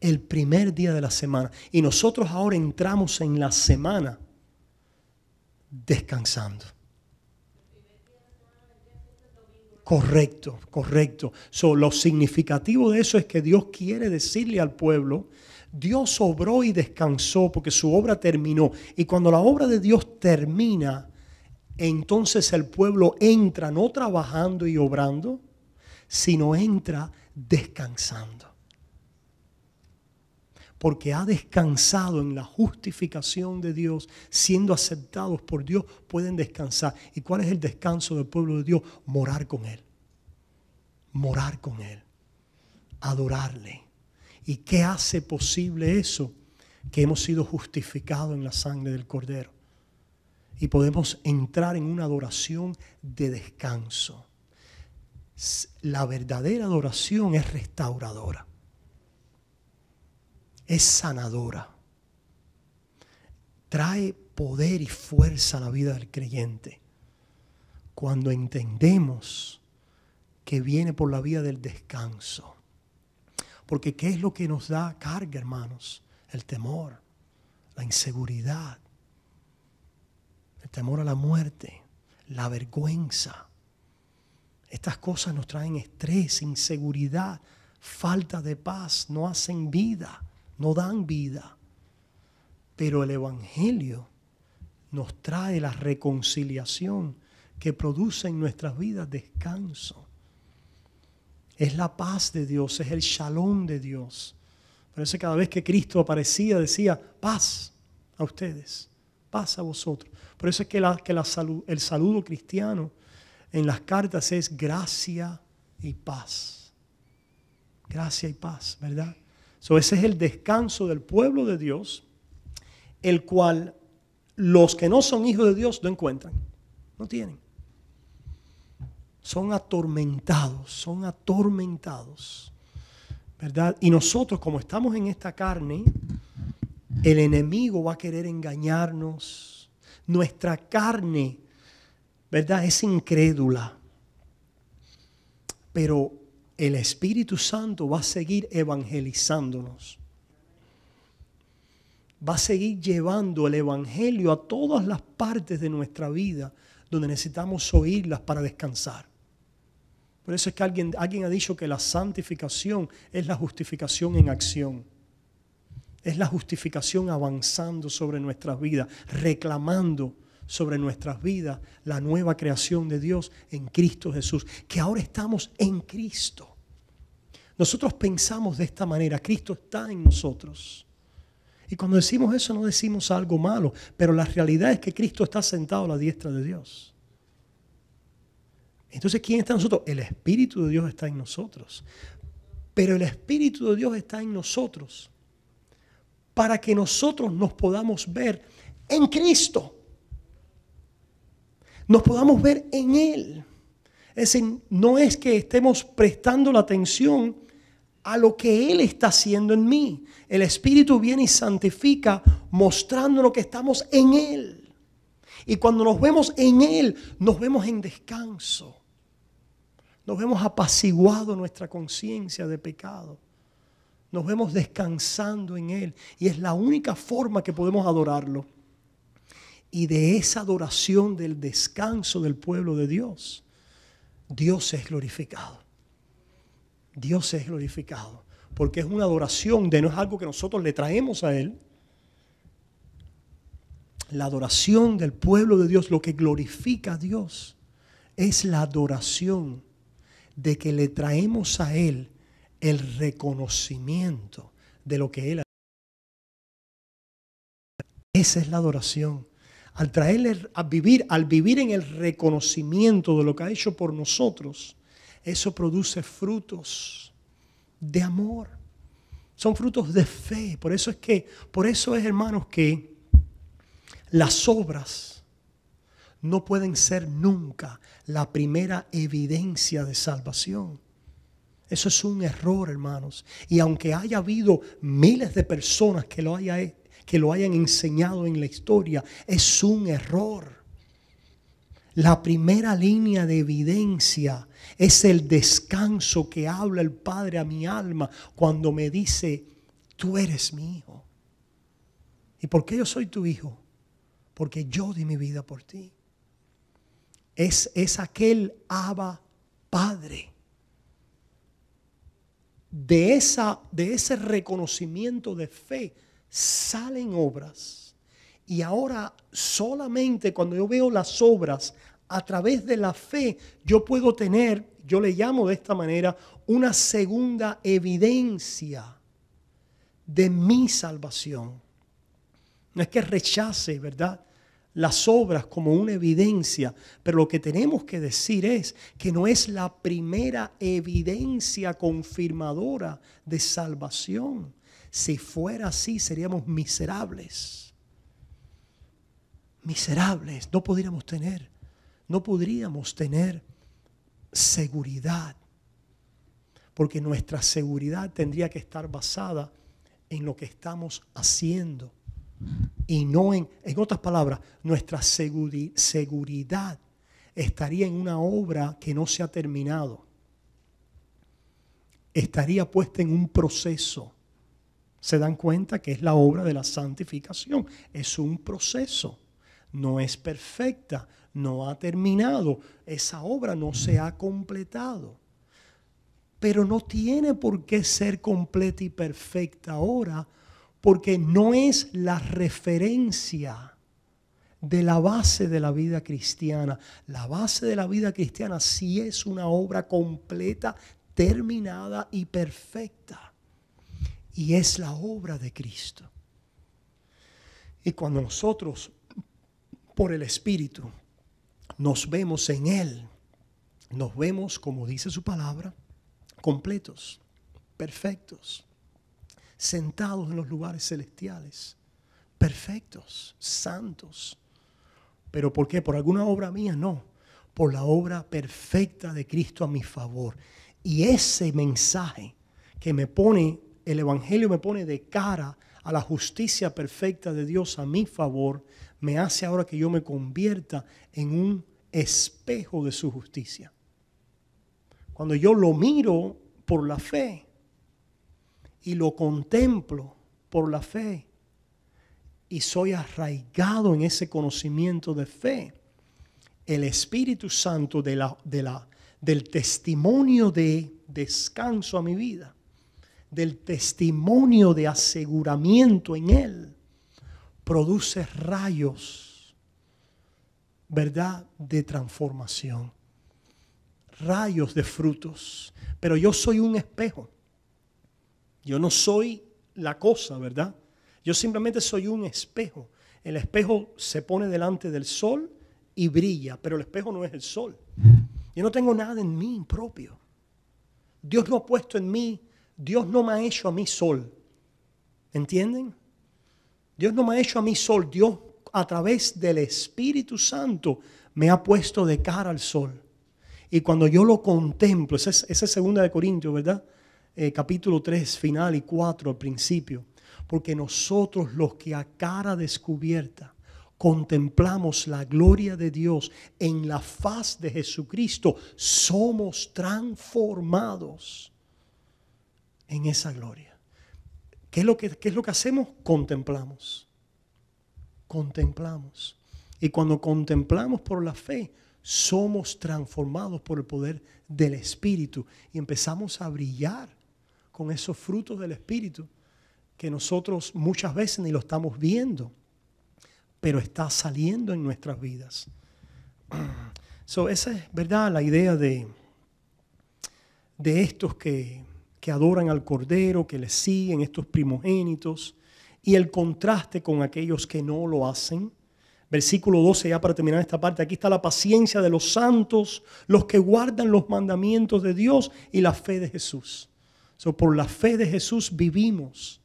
El primer día de la semana. Y nosotros ahora entramos en la semana descansando. Correcto, correcto. Lo significativo de eso es que Dios quiere decirle al pueblo, Dios obró y descansó porque su obra terminó. Y cuando la obra de Dios termina, entonces el pueblo entra no trabajando y obrando, sino entra descansando. Porque ha descansado en la justificación de Dios, siendo aceptados por Dios, pueden descansar. ¿Y cuál es el descanso del pueblo de Dios? Morar con Él. Morar con Él. Adorarle. ¿Y qué hace posible eso? Que hemos sido justificados en la sangre del Cordero. Y podemos entrar en una adoración de descanso. La verdadera adoración es restauradora. Es sanadora. Trae poder y fuerza a la vida del creyente. Cuando entendemos que viene por la vía del descanso. Porque ¿qué es lo que nos da carga, hermanos? El temor, la inseguridad, el temor a la muerte, la vergüenza. Estas cosas nos traen estrés, inseguridad, falta de paz, no hacen vida. No dan vida. Pero el Evangelio nos trae la reconciliación que produce en nuestras vidas descanso. Es la paz de Dios, es el shalom de Dios. Por eso cada vez que Cristo aparecía decía, paz a ustedes, paz a vosotros. Por eso es que el saludo cristiano en las cartas es gracia y paz. Gracia y paz, ¿verdad? Ese es el descanso del pueblo de Dios, el cual los que no son hijos de Dios no encuentran, no tienen. Son atormentados, ¿verdad? Y nosotros, como estamos en esta carne, el enemigo va a querer engañarnos. Nuestra carne, ¿verdad? Es incrédula, pero el Espíritu Santo va a seguir evangelizándonos. Va a seguir llevando el Evangelio a todas las partes de nuestra vida donde necesitamos oírlas para descansar. Por eso es que alguien ha dicho que la santificación es la justificación en acción. Es la justificación avanzando sobre nuestras vidas, reclamando sobre nuestras vidas la nueva creación de Dios en Cristo Jesús, que ahora estamos en Cristo. Nosotros pensamos de esta manera, Cristo está en nosotros. Y cuando decimos eso no decimos algo malo, pero la realidad es que Cristo está sentado a la diestra de Dios. Entonces, ¿quién está en nosotros? El Espíritu de Dios está en nosotros. Pero el Espíritu de Dios está en nosotros para que nosotros nos podamos ver en Cristo. Nos podamos ver en Él. Es decir, no es que estemos prestando la atención a lo que Él está haciendo en mí. El Espíritu viene y santifica mostrándonos que estamos en Él. Y cuando nos vemos en Él, nos vemos en descanso. Nos vemos apaciguado nuestra conciencia de pecado. Nos vemos descansando en Él. Y es la única forma que podemos adorarlo. Y de esa adoración del descanso del pueblo de Dios, Dios es glorificado. Dios es glorificado. Porque es una adoración no es algo que nosotros le traemos a Él. La adoración del pueblo de Dios, lo que glorifica a Dios, es la adoración de que le traemos a Él el reconocimiento de lo que Él ha hecho. Esa es la adoración. Al traerle al vivir en el reconocimiento de lo que ha hecho por nosotros, eso produce frutos de amor. Son frutos de fe. Por eso es, hermanos, que las obras no pueden ser nunca la primera evidencia de salvación. Eso es un error, hermanos. Y aunque haya habido miles de personas que lo hayan enseñado en la historia, es un error. La primera línea de evidencia es el descanso que habla el Padre a mi alma cuando me dice, tú eres mi hijo. ¿Y por qué yo soy tu hijo? Porque yo di mi vida por ti. Es aquel Abba Padre. De ese reconocimiento de fe salen obras. Y ahora solamente cuando yo veo las obras a través de la fe, yo puedo tener, yo le llamo de esta manera, una segunda evidencia de mi salvación. No es que rechace, ¿verdad?, las obras como una evidencia, pero lo que tenemos que decir es que no es la primera evidencia confirmadora de salvación. Si fuera así, seríamos miserables. Miserables, no podríamos tener seguridad, porque nuestra seguridad tendría que estar basada en lo que estamos haciendo. Y no en otras palabras, nuestra seguridad estaría en una obra que no se ha terminado. Estaría puesta en un proceso. ¿Se dan cuenta que es la obra de la santificación? Es un proceso. No es perfecta, no ha terminado. Esa obra no se ha completado. Pero no tiene por qué ser completa y perfecta ahora, porque no es la referencia de la base de la vida cristiana. La base de la vida cristiana sí es una obra completa, terminada y perfecta. Y es la obra de Cristo. Y cuando nosotros, por el Espíritu, nos vemos en Él, nos vemos, como dice su palabra, completos, perfectos, sentados en los lugares celestiales, perfectos, santos. ¿Pero por qué? ¿Por alguna obra mía? No, por la obra perfecta de Cristo a mi favor. Y ese mensaje que me pone, el Evangelio me pone de cara a la justicia perfecta de Dios a mi favor, me hace ahora que yo me convierta en un espejo de su justicia. Cuando yo lo miro por la fe y lo contemplo por la fe y soy arraigado en ese conocimiento de fe, el Espíritu Santo del testimonio de descanso a mi vida, del testimonio de aseguramiento en Él, produce rayos, ¿verdad?, de transformación, rayos de frutos. Pero yo soy un espejo. Yo no soy la cosa, ¿verdad? Yo simplemente soy un espejo. El espejo se pone delante del sol y brilla, pero el espejo no es el sol. Yo no tengo nada en mí propio. Dios no ha puesto en mí, Dios no me ha hecho a mí sol. ¿Entienden? Dios no me ha hecho a mí sol. Dios, a través del Espíritu Santo, me ha puesto de cara al sol. Y cuando yo lo contemplo, esa es 2 Corintios, ¿verdad? Capítulo 3, final, y 4 al principio. Porque nosotros, los que a cara descubierta contemplamos la gloria de Dios en la faz de Jesucristo, somos transformados en esa gloria. ¿Qué es lo que hacemos? Contemplamos. Contemplamos. Y cuando contemplamos por la fe, somos transformados por el poder del Espíritu y empezamos a brillar con esos frutos del Espíritu que nosotros muchas veces ni lo estamos viendo, pero está saliendo en nuestras vidas. Esa es, ¿verdad?, la idea de estos que adoran al Cordero, que le siguen, estos primogénitos, y el contraste con aquellos que no lo hacen. Versículo 12, ya para terminar esta parte, aquí está la paciencia de los santos, los que guardan los mandamientos de Dios y la fe de Jesús. Por la fe de Jesús vivimos,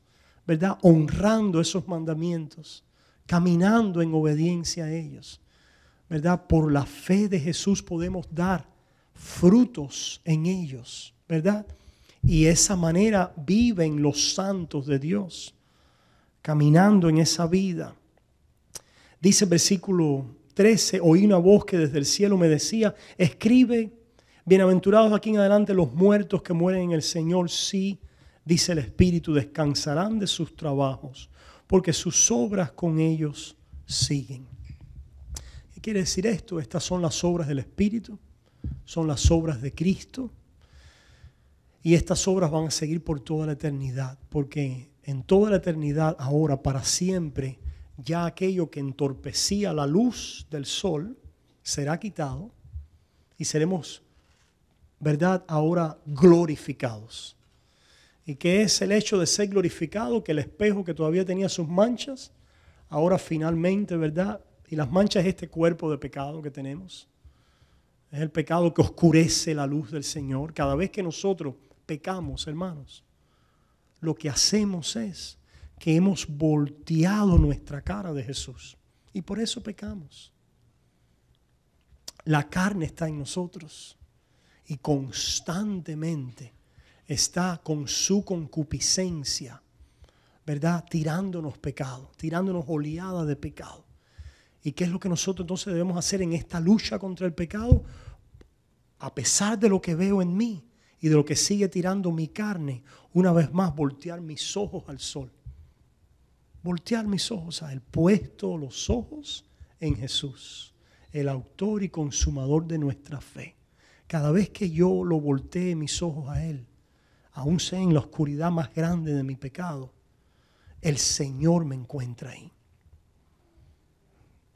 ¿verdad?, honrando esos mandamientos, caminando en obediencia a ellos, ¿verdad? Por la fe de Jesús podemos dar frutos en ellos, ¿verdad? Y esa manera viven los santos de Dios, caminando en esa vida. Dice el versículo 13, oí una voz que desde el cielo me decía, escribe, bienaventurados aquí en adelante los muertos que mueren en el Señor, sí, dice el Espíritu, descansarán de sus trabajos, porque sus obras con ellos siguen. ¿Qué quiere decir esto? Estas son las obras del Espíritu, son las obras de Cristo, y estas obras van a seguir por toda la eternidad, porque en toda la eternidad, ahora, para siempre, ya aquello que entorpecía la luz del sol será quitado y seremos, ¿verdad?, ahora glorificados. ¿Y qué es el hecho de ser glorificado? Que el espejo que todavía tenía sus manchas, ahora finalmente, ¿verdad? Y las manchas es este cuerpo de pecado que tenemos. Es el pecado que oscurece la luz del Señor. Cada vez que nosotros pecamos, hermanos, lo que hacemos es que hemos volteado nuestra cara de Jesús. Y por eso pecamos. La carne está en nosotros y constantemente está con su concupiscencia, ¿verdad?, tirándonos pecado, tirándonos oleadas de pecado. ¿Y qué es lo que nosotros entonces debemos hacer en esta lucha contra el pecado? A pesar de lo que veo en mí y de lo que sigue tirando mi carne, una vez más voltear mis ojos al sol. Voltear mis ojos a Él, puesto los ojos en Jesús, el autor y consumador de nuestra fe. Cada vez que yo lo voltee mis ojos a Él, aún sea en la oscuridad más grande de mi pecado, el Señor me encuentra ahí.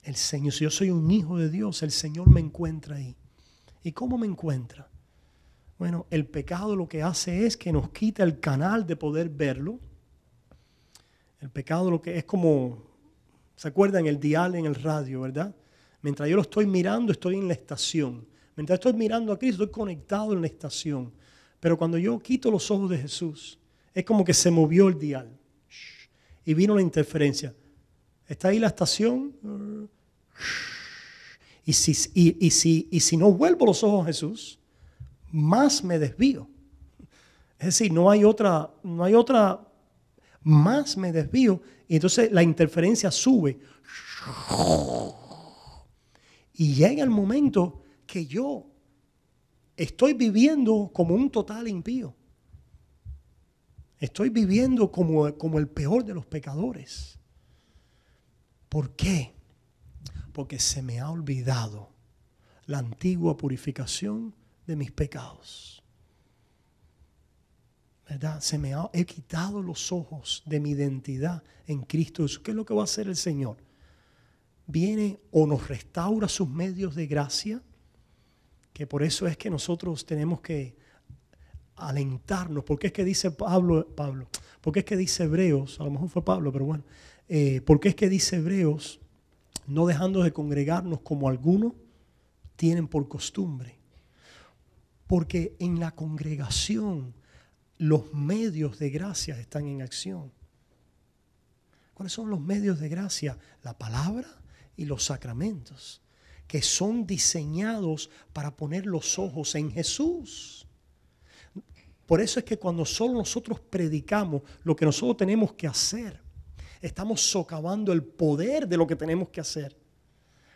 El Señor, si yo soy un hijo de Dios, el Señor me encuentra ahí. ¿Y cómo me encuentra? Bueno, el pecado lo que hace es que nos quita el canal de poder verlo. El pecado lo que es como, ¿se acuerdan? El dial en el radio, ¿verdad? Mientras yo lo estoy mirando, estoy en la estación. Mientras estoy mirando a Cristo, estoy conectado en la estación. Pero cuando yo quito los ojos de Jesús, es como que se movió el dial. Y vino la interferencia. ¿Está ahí la estación? Y si no vuelvo los ojos a Jesús, más me desvío. Es decir, no hay otra, más me desvío. Y entonces la interferencia sube. Y llega el momento que yo estoy viviendo como un total impío. Estoy viviendo como el peor de los pecadores. ¿Por qué? Porque se me ha olvidado la antigua purificación de mis pecados. ¿Verdad? He quitado los ojos de mi identidad en Cristo Jesús. ¿Qué es lo que va a hacer el Señor? Viene o nos restaura sus medios de gracia, que por eso es que nosotros tenemos que alentarnos. Porque es que dice Pablo, porque es que dice Hebreos, a lo mejor fue Pablo, pero bueno, porque es que dice Hebreos, no dejando de congregarnos como algunos tienen por costumbre. Porque en la congregación los medios de gracia están en acción. ¿Cuáles son los medios de gracia? La palabra y los sacramentos, que son diseñados para poner los ojos en Jesús. Por eso es que cuando solo nosotros predicamos lo que nosotros tenemos que hacer, estamos socavando el poder de lo que tenemos que hacer.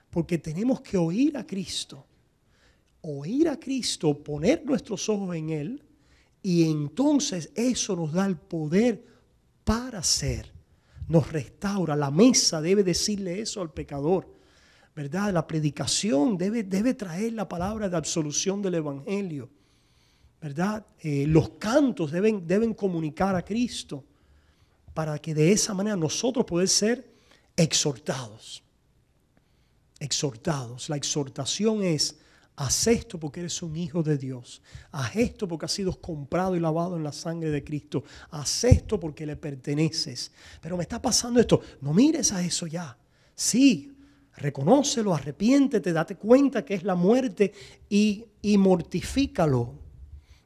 Porque tenemos que oír a Cristo, poner nuestros ojos en Él, y entonces eso nos da el poder para hacer. Nos restaura. La mesa debe decirle eso al pecador, ¿verdad? La predicación debe traer la palabra de absolución del Evangelio, ¿verdad? Los cantos deben comunicar a Cristo, para que de esa manera nosotros podamos ser exhortados. Exhortados. La exhortación es: haz esto porque eres un hijo de Dios. Haz esto porque has sido comprado y lavado en la sangre de Cristo. Haz esto porque le perteneces. Pero me está pasando esto. No mires a eso ya. Sí, reconócelo, arrepiéntete, date cuenta que es la muerte y mortifícalo.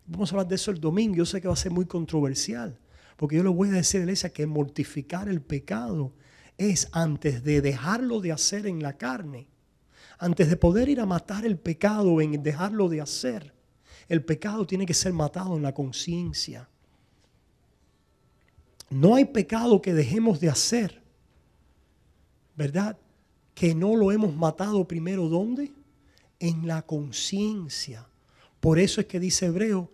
Vamos a hablar de eso el domingo. Yo sé que va a ser muy controversial, porque yo le voy a decir a la iglesia que mortificar el pecado es antes de dejarlo de hacer en la carne. Antes de poder ir a matar el pecado en dejarlo de hacer, El pecado tiene que ser matado en la conciencia. No hay pecado que dejemos de hacer, ¿verdad? Que no lo hemos matado primero, ¿dónde? En la conciencia. Por eso es que dice Hebreo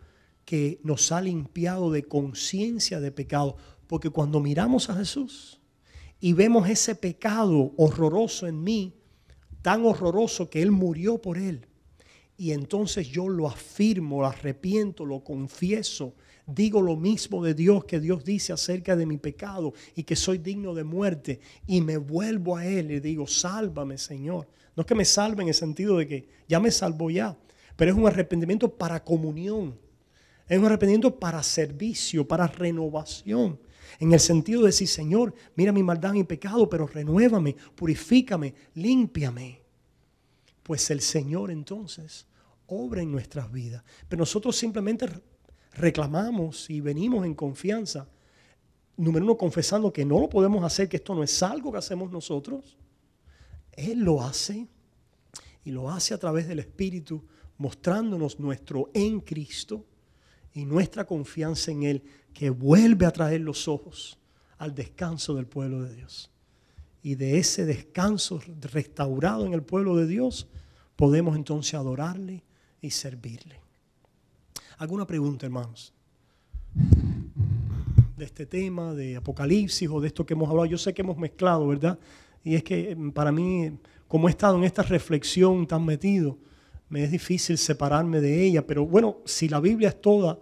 que nos ha limpiado de conciencia de pecado. Porque cuando miramos a Jesús y vemos ese pecado horroroso en mí, tan horroroso que Él murió por él, y entonces yo lo afirmo, lo arrepiento, lo confieso, digo lo mismo de Dios que Dios dice acerca de mi pecado y que soy digno de muerte, y me vuelvo a Él y digo, sálvame, Señor. No es que me salve en el sentido de que ya me salvo ya, pero es un arrepentimiento para comunión, es un arrepentimiento para servicio, para renovación, en el sentido de decir, Señor, mira mi maldad y mi pecado, pero renuévame, purifícame, límpiame. Pues el Señor entonces obra en nuestras vidas. Pero nosotros simplemente reclamamos y venimos en confianza. Número uno, confesando que no lo podemos hacer, que esto no es algo que hacemos nosotros. Él lo hace y lo hace a través del Espíritu, mostrándonos nuestro en Cristo y nuestra confianza en Él, que vuelve a traer los ojos al descanso del pueblo de Dios. Y de ese descanso restaurado en el pueblo de Dios, podemos entonces adorarle y servirle. ¿Alguna pregunta, hermanos? De este tema, de Apocalipsis o de esto que hemos hablado. Yo sé que hemos mezclado, ¿verdad? Y es que para mí, como he estado en esta reflexión tan metido, me es difícil separarme de ella. Pero bueno, si la Biblia es toda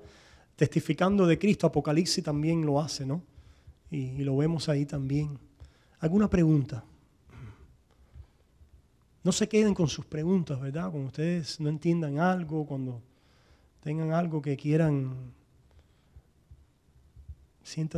testificando de Cristo, Apocalipsis también lo hace, ¿no? Y lo vemos ahí también. ¿Alguna pregunta? No se queden con sus preguntas, ¿verdad? Cuando ustedes no entiendan algo, cuando tengan algo que quieran, sientan